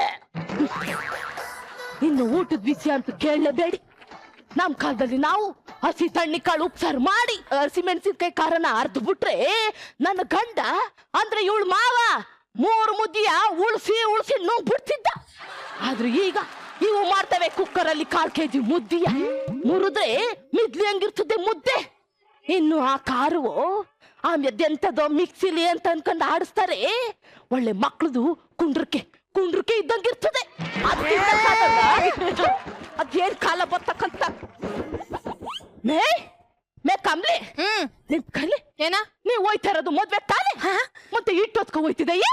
ಇನ್ನು ಊಟದ ವಿಷಯ ಅಂತ ಕೇಳಲೇಬೇಡಿ. ನಮ್ ಕಾಲದಲ್ಲಿ ನಾವು ಹಸಿ ತಣ್ಣಿಕಾಳು ಉಪ್ಸಾರು ಮಾಡಿ ಹಸಿಮೆಣಸಿನ್ಕಾಯಿ ಖಾರನ ಅರ್ದು ಬಿಟ್ರೆ ನನ್ನ ಗಂಡ ಅಂದ್ರೆ ಇವಳು ಮಾವ 3 ಮುದ್ದಿಯ ಉಳ್ಸಿ ನುಂಗ್ ಬಿಡ್ತಿದ್ದ. ಆದ್ರೆ ಈಗ ಇವು ಮಾಡ್ತವೆ ಕುಕ್ಕರಲ್ಲಿ 1/4 kg ಮುದ್ದಿಯ ಮುರಿದ್ರೆ ಮಿದ್ಲಿ ಹಂಗಿರ್ತದೆ ಮುದ್ದೆ. ಇನ್ನು ಆ ಕಾರು ಆಮ್ಯದೆಂತದೋ ಮಿಕ್ಸಿಲಿ ಅಂತ ಅನ್ಕೊಂಡು ಆಡಿಸ್ತಾರೆ. ಒಳ್ಳೆ ಮಕ್ಳದು ಕುಂಡ್ರಕ್ಕೆ ಇದ್ದಂಗಿರ್ತದೆ. ಅದೇನ್ ಕಾಲ ಬರ್ತಕ್ಕಂತ ಮೇ ಕಮ್ಲಿ. ನಿನ್ ಕಲಿ ಏನ ನೀವ್ ಹೋಯ್ತಾ ಇರೋದು ಮದ್ವೆ ತಾನೆ? ಮತ್ತೆ ಇಟ್ಟೊತ್ಕೊ ಹೋಯ್ತಿದೆಯೇ?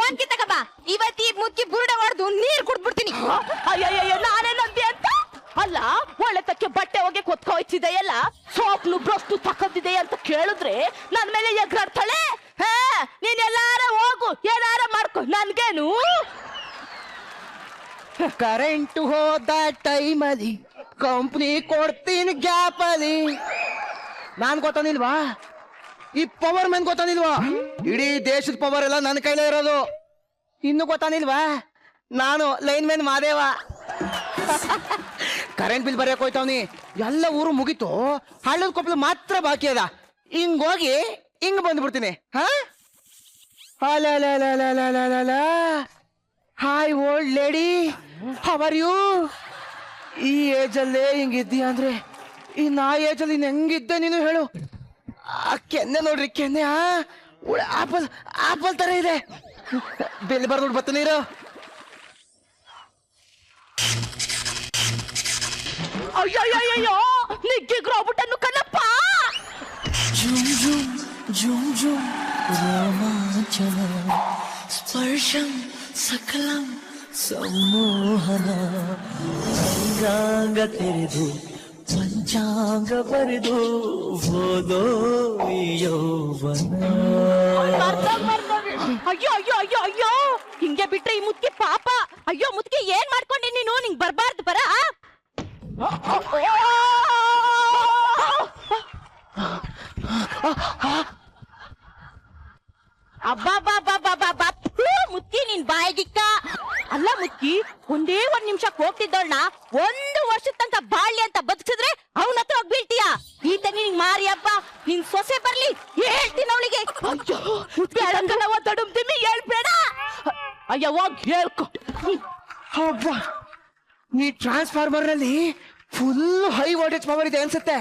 ಒಂದ್ಕಿ ತಗಬ, ಇವತ್ತಿ ಮುದ್ಕಿ ಬುರುಡ ಹೊಡೆದು ನೀರ್ ಕುಡ್ಬಿಡ್ತೀನಿ. ಅಯ್ಯಯ್ಯ ನಾನೇ ನಂಬಿ ಅಂತ ಅಲ್ಲ. ಒಳ್ಳೆ ತಕ್ಕೆ ಬಟ್ಟೆ ಹೋಗಿ ಕೊತ್ಕೊ ಹೋಯ್ತಿದೆಯಲ್ಲ, ಸೋಪ್ನು ಬ್ರಷ್ನು ತಕ್ಕದಿದೆ ಅಂತ ಕೇಳಿದ್ರೆ ನನ್ ಮೇಲೆ ಎಗ್ರಾಡ್ತಾಳೆ. ನೀನ್ ಎಲ್ಲಾರ ಹೋಗು, ಏನಾರ ಮಾಡ್ಕೊ, ನನ್ಗೇನು. ಕರೆಂಟ್ ಹೋದ ಟೈಮಲ್ಲಿ ಕಂಪ್ನಿ ಕೊಡ್ತೀನಿ ಗ್ಯಾಪ್ ಅಲ್ಲಿ. ನಾನ್ ಗೊತ್ತಾನಿಲ್ವಾ? ಈ ಪವರ್ ಮ್ಯಾನ್ ಗೊತ್ತಾನಿಲ್ವಾ? ಇಡೀ ದೇಶದ ಪವರ್ ಎಲ್ಲ ನನ್ನ ಕೈಲೇ ಇರೋದು. ಇನ್ನು ಗೊತ್ತಾನಿಲ್ವಾ? ನಾನು line man Madeva. Current bill ಬರೆಯಕ್ ಹೋಯ್ತವ್ನಿ. ಎಲ್ಲ ಊರು ಮುಗಿತು, ಹಳ್ಳದ ಕೊಪ್ಪಳ ಮಾತ್ರ ಬಾಕಿ ಅದ. ಹಿಂಗೋಗಿ ಹಿಂಗ್ ಬಂದ್ಬಿಡ್ತೀನಿ. Hi old lady, how are you? ಈ ಏಜಲ್ಲೇ ಹಿಂಗಿದ್ದೀಯ ಅಂದ್ರೆ ಇನ್ನು ಆ ಏಜಲ್ಲಿ ಹೆಂಗಿದ್ದೆ ನೀನು ಹೇಳು? ಆ ಕೆನ್ನೆ ನೋಡ್ರಿ, ಕೆನ್ನೆ ಆಪಲ್ ತರ ಇದೆ. ಬೆಲ್ ಬರ್ದು ಬತ್ತ ನೀರು. ಅಯ್ಯಯ್ಯಯ್ಯೋ, ನಿಗ್ಗಿಗ್ರು ಹೋಗ್ಬಿಟ್ಟನ್ನು ಕಣಪ್ಪ. ರೋಮಾಂಚನ ಸ್ಪರ್ಶಂ ಸಕಲಂ ಸಂಮೋಹನ ಅಂಗಾಂಗ ತೆರೆದು ಪಂಚಾಂಗ ಬರೆದು ಹೋದೋ ಈ ಯೌವನ. ಅಯ್ಯೋ ಅಯ್ಯೋ ಅಯ್ಯೋ ಅಯ್ಯೋ, ಹಿಂಗೆ ಬಿಟ್ರೆ ಈ ಮುದ್ಕಿ ಪಾಪ. ಅಯ್ಯೋ ಮುದ್ಕಿ, ಏನ್ ಮಾಡ್ಕೊಂಡಿ ನೀನು? ನಿಂಗ್ ಬರ್ಬಾರ್ದು ಬರ. ಅಬ್ಬಾ ಮುದ್ಕಿ, ನಿನ್ ಬಾಯಿಗಿಕ್ಕ. ಅಲ್ಲ ಮುದ್ಕಿ, ಒಂದೇ ಒಂದ್ ನಿಮಿಷಕ್ಕೆ ಹೋಗ್ತಿದ್ದೋಳ್ನ 1 ವರ್ಷದ ತನಕ ಬಾಳ್ಲಿ ಅಂತ ಬದುಕಿಸಿದ್ರೆ ಅವನ ಹತ್ರ ಹೋಗಿ ಬೀಳ್ತೀಯ. ಈತ ನಿನ್ ಮಾರಿ ಹಬ್ಬ, ನಿನ್ ಸೊಸೆ ಬರ್ಲಿ ಹೇಳ್ತೀನಿ ಅವಳಿಗೆ. ಅಯ್ಯೋ ಮುದ್ಕಿ, ತಡುಮ್ತಿಮ್ಮಿ ಹೇಳ್ಬೇಡ. ಅಯ್ಯೋ ಹೋಗ್ ಹೇಳ್ಕೊ. ಅಬ್ಬಾ, ನೀ ಟ್ರಾನ್ಸ್ಫಾರ್ಮರ್ ನಲ್ಲಿ ಫುಲ್ ಹೈ ವೋಲ್ಟೇಜ್ ಪವರ್ ಇದೆ ಅನ್ಸುತ್ತೆ.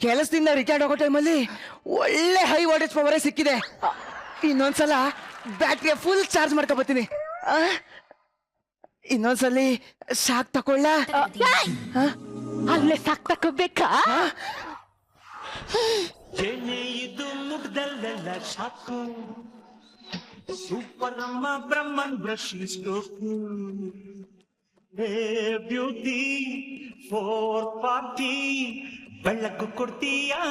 ಕೆಲಸದಿಂದ ರಿಟೈರ್ಡ್ ಆಗೋ ಟೈಮಲ್ಲಿ ಒಳ್ಳೆ ಹೈ ವೋಲ್ಟೇಜ್ ಪವರೇ ಸಿಕ್ಕಿದೆ. ಇನ್ನೊಂದ್ಸಲ ಬ್ಯಾಟ್ರಿಯ ಫುಲ್ ಚಾರ್ಜ್ ಮಾಡ್ಕೊ ಬರ್ತೀನಿ. ಇನ್ನೊಂದ್ಸಲಿ ಶಾಕ್ ತಕೊಳ್ಳ. ಅಲ್ಲೇ ಸಾಕ್ ತಕೋಬೇಕಾ? ಏನೇ ಇದು ಮುಗ್ದಲ್ಲೆಲ್ಲ ಸಾಕು, ಸೂಪರ್ ಅಮ್ಮ ಬ್ರಹ್ಮನ್ ಬ್ರಷ್ ಸ್ಟೋಕು. ಬ್ಯೂಟಿ 440, ಬೆಳಕು ಕೊಡ್ತೀಯಾ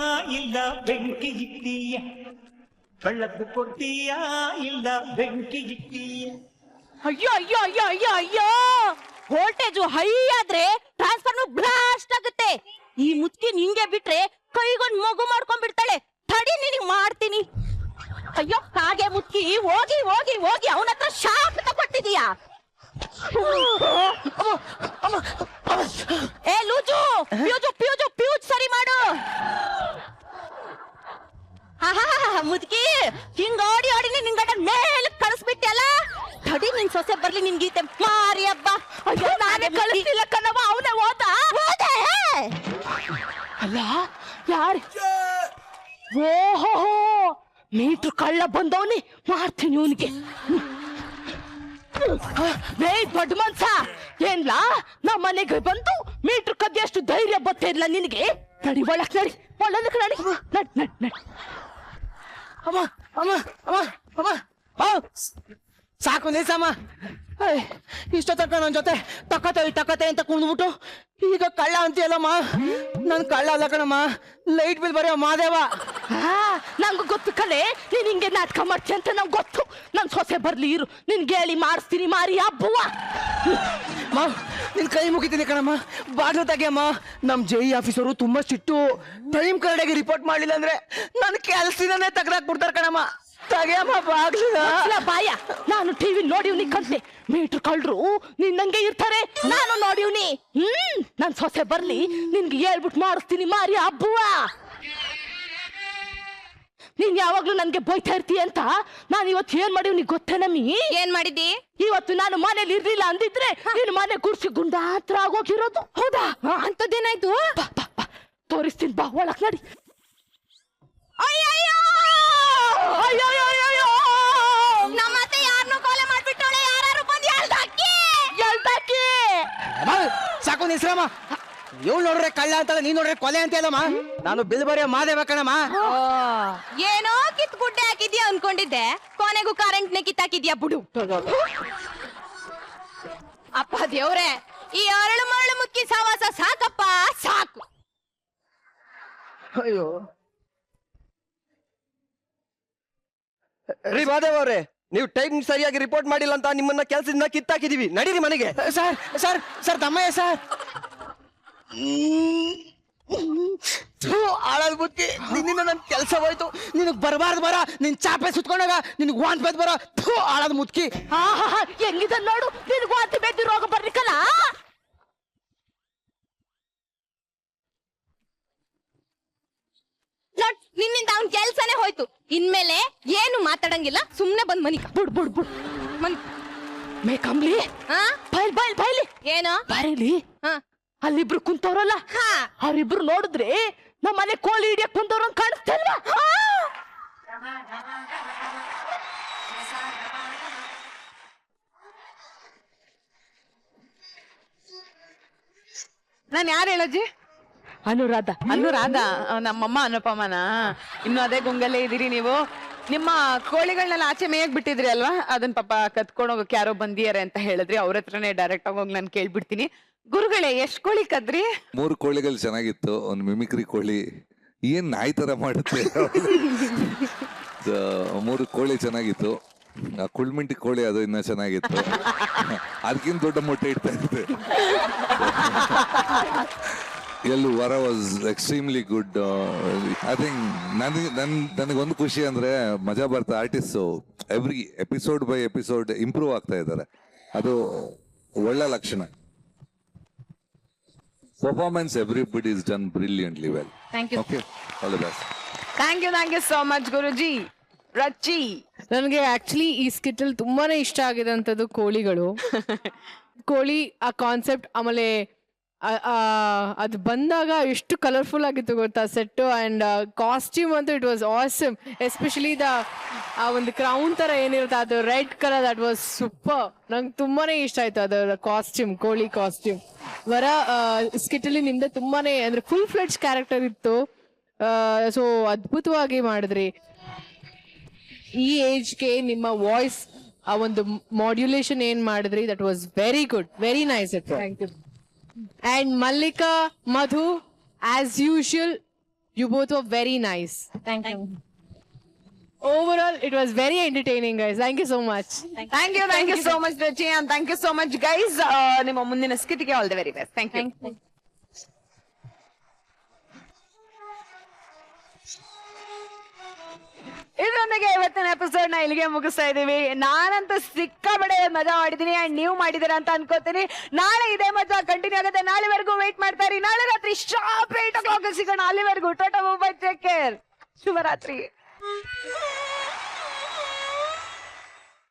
ಇಲ್ಲ ಬೆಂಕಿ ಇಟ್ಟೀಯ? ಬೆಳಕು ಕೊಡ್ತೀಯಾ ಇಲ್ಲ ಬೆಂಕಿ ಇಟ್ಟೀಯ? ಅಯ್ಯೋ ಅಯ್ಯೋ ಅಯ್ಯೋ ಅಯ್ಯೋ ಅಯ್ಯೋ, ವೋಲ್ಟೇಜ್ ಹೈ ಆದ್ರೆ ಟ್ರಾನ್ಸ್ಫಾರ್ಮರ್ ಬ್ಲಾಸ್ಟ್ ಆಗುತ್ತೆ. ಈ ಮುದ್ಕಿ ನಿಂಗೆ ಬಿಟ್ರೆ ಕೈಗೊಂದ್ ಮಗು ಮಾಡ್ಕೊಂಡ್ಬಿಡ್ತಾಳೆ. ತಡಿ, ನಿನಗ್ ಮಾಡ್ತೀನಿ. ಅಯ್ಯೋ ಹಾಗೆ ಮುದ್ಕಿ, ಹೋಗಿ ಹೋಗಿ ಹೋಗಿ ಅವನ ಹತ್ರ ಶಾಪ್ ತಗೊಟ್ಟಿದೀಯಾ? ಏ ಲೂಜು, ಪ್ಯೂಜು ಪ್ಯೂಜು ಪ್ಯೂಜ್ ಸರಿ ಮಾಡು. ಮುದ್ಕಿ, ಹಿಂಗ ಓಡಿ ಓಡಿ ನಿನ್ ಗಂಡ ಮೇಲೆ ಕಳಿಸ್ಬಿಟ್ಟಲ್ಲ. ತಡಿ, ನಿನ್ ಸೊಸೆ ಬರ್ಲಿ, ನಿನ್ ಗೀತೆ ಮಾರಿ ಹಬ್ಬ. ಅಯ್ಯೋ ನಾನೇ ಕಳಿಸ್ತಿಲ್ಲ ಕಣವ, ಅವನೇ ಹೋದ. ಅಲ್ಲ ಯಾರು? ಓಹೋ, ಮೀಟ್ರು ಕಳ್ಳ ಬಂದವನಿ, ಮಾಡ್ತೀನಿ ಇವನಿಗೆ. ದೊಡ್ಡ ಮನ್ಸ ಏನ್ಲಾ, ನಮ್ಮ ಮನೆಗೆ ಬಂದು ಮೀಟ್ರ್ ಕದ್ದಿ ಅಷ್ಟು ಧೈರ್ಯ ಬತ್ತಿಲ್ಲ ನಿನಗೆ? ನಡಿ ಒಳಕ್, ನಡಿ ಒಳಕ್, ನಡಿ ನಡ್ ನಡ್ ನಡ್. ಅಮ್ಮ ಅಮ್ಮ ಅಮ್ಮ ಅಮ್ಮ, ಸಾಕು ನಿಲ್ಸಮ್ಮ. ಇಷ್ಟ ತನಕ ನನ್ನ ಜೊತೆ ತಕ್ಕತೆ ಅಂತ ಕುಣ್ದ್ಬಿಟ್ಟು ಈಗ ಕಳ್ಳ ಅಂತೀಯಲ್ಲಮ್ಮ. ನನ್ ಕಳ್ಳ ಅಲ್ಲ ಕಣಮ್ಮ, ಲೈಟ್ ಬಿಲ್ ಬರೆಯೋ ಮಾದೇವ. ನಂಗೂ ಗೊತ್ತು ಕಲೆ, ನೀನ್ ಹಿಂಗೆ ನಾಟಕ ಮಾಡ್ತೀಯ ಅಂತ ನಂಗೆ ಗೊತ್ತು. ನನ್ ಸೊಸೆ ಬರ್ಲಿ ಇರು, ನಿನ್ಗೆ ಹೇಳಿ ಮಾಡಿಸ್ತೀನಿ ಮಾರಿ ಹಬ್ಬವ. ನಿನ್ ಕೈ ಮುಗಿತೀನಿ ಕಣಮ್ಮ, ಬಾಗ್ಲು ತೆಗಿಯಮ್ಮ. ನಮ್ ಜೈ ಆಫೀಸರು ತುಂಬಾ ಸಿಟ್ಟು. ಟೈಮ್ ಕರೆಕ್ಟಾಗಿ ರಿಪೋರ್ಟ್ ಮಾಡ್ಲಿಲ್ಲ ಅಂದ್ರೆ ನನ್ ಕೆಲ್ಸನೇ ತೆಗ್ದಾಕ್ಬಿಡ್ತಾರ ಕಣಮ್ಮ. ತೆಗಿಯಮ್ಮ ಬಾಗ್ಲಿನ. ಬಾಯ, ನಾನು ಟಿವಿ ನೋಡಿವ್ನಿ ಕಂತೆ. ಮೀಟ್ರ್ ಕಳ್ರು ನಿನ್ನಂಗೆ ಇರ್ತಾರೆ, ನಾನು ನೋಡಿವ್ನಿ. ನನ್ ಸೊಸೆ ಬರ್ಲಿ, ನಿನ್ಗೆ ಹೇಳ್ಬಿಟ್ಟು ಮಾಡಿಸ್ತೀನಿ ಮಾರಿ ಹಬ್ಬವ. ನೀನ್ ಯಾವಾಗ್ಲೂ ನನ್ಗೆ ಬೈತಾ ಇರ್ತೀಯ ಅಂತ ನಾನು ಇವತ್ತು ಏನ್ ಮಾಡಿವ್ನಿ ಗೊತ್ತೇನಮ್ಮಿ? ಏನ್ ಮಾಡಿದ್ದಿ? ಇವತ್ತು ನಾನು ಮನೇಲಿ ಇರ್ಲಿಲ್ಲ ಅಂದಿದ್ರೆ ನಿನ್ ಮನೆ ಗುಡ್ಸಿ ಗುಂಡಾತ್ರ ಆಗೋಗಿರೋದು. ಹೌದಾ? ಅಂತದೇನಾಯ್ತು? ತೋರಿಸ್ತೀನಿ, ಬಾ ಒಳಕ್ ನಡಿ. ನಮ್ಮತ್ತೆ ಯಾರನ್ನೂ ಕೊಲೆ ಮಾಡ್ಬಿಟ್ಟವಳೆ. ಯಾರು ಬಂದು ಎಳ್ದಾಕಿ. ಸಾಕು ನಿಲ್ಸಮ್ಮ. ಇವ್ಳು ನೋಡ್ರೆ ಕಳ್ಳ ಅಂತಲ್ಲ, ನೀನ್ ನೋಡ್ರೆ ಕೊಲೆ ಅಂತ ಅಲ್ಲಮ್ಮ. ನಾನು ಬಿಲ್ ಬರೆಯೋ ಮಾದೇವ ಕಣಮ್ಮ. ಏನೋ ಕಿತ್ ಗುಡ್ಡೆ ಹಾಕಿದ್ಯಾ ಅನ್ಕೊಂಡಿದ್ದೆ, ಕೊನೆಗೂ ಕರೆಂಟ್ನೆ ಕಿತ್ತಾಕಿದ್ಯಾ ಬಿಡು. ಅಪ್ಪ ದೇವ್ರೆ, ಈ ಅರಳು ಮರಳು ಮುಕ್ಕಿ ಸವಾಸ ಸಾಕಪ್ಪ, ಸಾಕು. ಅಯ್ಯೋ ರೀ ಮಾದೇವ್ ಅವ್ರೆ, ನೀವು ಟೈಮ್ ಸರಿಯಾಗಿ ರಿಪೋರ್ಟ್ ಮಾಡಿಲ್ಲ ಅಂತ ನಿಮ್ಮನ್ನ ಕೆಲಸದಿಂದ ಕಿತ್ತಾಕಿದೀವಿ. ನಡೀರಿ ಮನೆಗೆ. ಸರ್ ಸರ್ ಸರ್ ತಮ್ಮಯ್ಯ ಸರ್. ಆಳಲ್ ಬುದ್ಧಿ, ನಿನ್ನಿಂದ ನನ್ ಕೆಲಸ ಹೋಯ್ತು. ನಿನಗ್ ಬರಬಾರ್ದು ಬರ, ನಿನ್ ಚಾಪೆ ಸುತ್ಕೊಂಡಾಗ ನಿನಗ್ ವಾಂತಿ ಬರ. ಆಳದ ಮುದ್ಕಿ ಹೆಂಗಿದ ನೋಡು, ನಿನಗ್ ವಾಂತಿ ಬೇದಿ ರೋಗ ಬರ್ಲಿಕ್ಕಲ್ಲ. ನಿನ್ನಿಂದ ಅವ್ನ್ ಕೆಲ್ಸನೇ ಹೋಯ್ತು. ಇನ್ಮೇಲೆ ಏನು ಮಾತಾಡಂಗಿಲ್ಲ, ಸುಮ್ನೆ ಬಂದ್ ಮನಿ ಬುಡ್ ಬುಡ್ ಬುಡ್ ಮನಿ ಮೇಕಂಬ್ಲಿ. ಬೈಲಿ ಏನೋ ಬರೀಲಿ. ಅಲ್ಲಿಬ್ರು ಕುಂತವ್ರಲ್ಲ, ಅವ್ರಿಬ್ರು ನೋಡಿದ್ರೆ ನಮ್ಮ ಮನೆ ಕೋಳಿ ಹಿಡಿಯಕ್ ಬಂದವ್ರ ಕಾಣಿಸ್ತಲ್ವಾ? ನಾನ್ ಯಾರು ಹೇಳಜ್ಜಿ? ಅನುರಾಧ. ನಮ್ಮಮ್ಮ ಅನುಪಮನ. ಇನ್ನು ಅದೇ ಗುಂಗಲ್ಲೇ ಇದೀರಿ ನೀವು. ನಿಮ್ಮ ಕೋಳಿಗಳನ್ನೆಲ್ಲ ಆಚೆ ಮೇಯಕ್ ಬಿಟ್ಟಿದ್ರಿ ಅಲ್ವಾ, ಅದನ್ನ ಪಾಪ ಕತ್ಕೊಂಡು ಹೋಗಕ್ಕೆ ಯಾರೋ ಬಂದಿಯಾರೆ ಅಂತ ಹೇಳಿದ್ರಿ. ಅವ್ರ ಹತ್ರನೇ ಡೈರೆಕ್ಟ್ ಆಗಿ ಹೋಗಿ ನಾನು ಕೇಳ್ಬಿಡ್ತೀನಿ. ಗುರುಗಳೇ ಎಷ್ಟ್ ಕೋಳಿ ಕದ್ರಿ? 3 ಕೋಳಿಗಳು ಚೆನ್ನಾಗಿತ್ತು. ಒಂದು ಮಿಮಿಕ್ರಿ ಕೋಳಿ ಏನ್ ನಾಯಿ ತರ ಮಾಡುತ್ತೆ. 3 ಕೋಳಿ ಚೆನ್ನಾಗಿತ್ತು. ಆ ಕುಳ್ಮಿಂಟಿ ಕೋಳಿ ಅದು ಇನ್ನ ಚೆನ್ನಾಗಿತ್ತು. ಅದಕ್ಕಿಂತ ದೊಡ್ಡ ಮೊಟ್ಟೆ ಇಡ್ತಾ ಇರುತ್ತೆ. ಎಲ್ಲೂ ವರ was extremely good. I think ನನಗೊಂದು ಖುಷಿ ಅಂದ್ರೆ ಮಜಾ ಬರ್ತಾ artist every episode by episode improve ಆಗ್ತಾ ಇದ್ದಾರೆ. ಅದು ಒಳ್ಳೆ ಲಕ್ಷಣ. Performance everybody is done brilliantly well. Okay, all the best. Thank you so much Guruji. Rachi, ನನಗೆ ಆಕ್ಚುಲಿ ಈ ಸ್ಕಿಟ್ಟಲ್ಲಿ ತುಂಬಾನೇ ಇಷ್ಟ ಆಗಿದಂಥದ್ದು ಕೋಳಿಗಳು. ಕೋಳಿ ಆ ಕಾನ್ಸೆಪ್ಟ್, ಆಮೇಲೆ ಅದು ಬಂದಾಗ ಎಷ್ಟು ಕಲರ್ಫುಲ್ ಆಗಿತ್ತು ಗೊತ್ತಾ ಸೆಟ್ಟು. ಆ್ಯಂಡ್ ಕಾಸ್ಟ್ಯೂಮ್ ಅಂತೂ ಇಟ್ ವಾಸ್ ಆಸಮ್. ಎಸ್ಪೆಷಲಿ ಆ ಒಂದು ಕ್ರೌನ್ ಥರ ಏನಿರುತ್ತೆ ಅದು red colour, that was super. ನಂಗೆ ತುಂಬಾನೇ ಇಷ್ಟ ಆಯ್ತು ಅದರ ಕಾಸ್ಟ್ಯೂಮ್, ಕೋಳಿ ಕಾಸ್ಟ್ಯೂಮ್. ವರ ಸ್ಕಿಟ್ಟಲ್ಲಿ ನಿಮ್ದೆ ತುಂಬಾನೇ ಅಂದ್ರೆ ಫುಲ್ ಫ್ಲೆಡ್ಜ್ ಕ್ಯಾರೆಕ್ಟರ್ ಇತ್ತು. ಸೊ ಅದ್ಭುತವಾಗಿ ಮಾಡಿದ್ರಿ. ಈ ಏಜ್ಗೆ ನಿಮ್ಮ ವಾಯ್ಸ್ ಆ ಒಂದು ಮಾಡ್ಯುಲೇಷನ್ ಏನ್ ಮಾಡಿದ್ರಿ, that was very good, very nice. Thank you. And Mallika, Madhu, as usual, you both were very nice. Thank you. Overall, it was very entertaining, guys. Thank you so much. Thank you so much Rachi, and thank you so much guys. ನಿಮ್ಮ ಮುಂದಿನ ಸ್ಕಿಟ್ಗೆ all the very best. Thank you. ಇದರೊಂದಿಗೆ ಇವತ್ತಿನ episode ನ ಇಲ್ಲಿಗೆ ಮುಗಿಸ್ತಾ ಇದೀವಿ. ನಾನಂತೂ ಸಿಕ್ಕಾಪಟ್ಟೆ ಮಜಾ ಮಾಡಿದೀನಿ, ಅಂಡ್ ನೀವು ಮಾಡಿದೀರ ಅಂತ ಅನ್ಕೋತೀನಿ. ನಾಳೆ ಇದೇ ಮಜಾ ಕಂಟಿನ್ಯೂ ಆಗುತ್ತೆ. ನಾಳೆವರೆಗೂ ವೇಟ್ ಮಾಡ್ತಾ ಇರಿ. ನಾಳೆ ರಾತ್ರಿ ಶಾರ್ಪ್ 8 o'clock ಸಿಗೋಣ. ಅಲ್ಲಿವರೆಗೂ tata, bye bye, take care, ಶುಭರಾತ್ರಿ.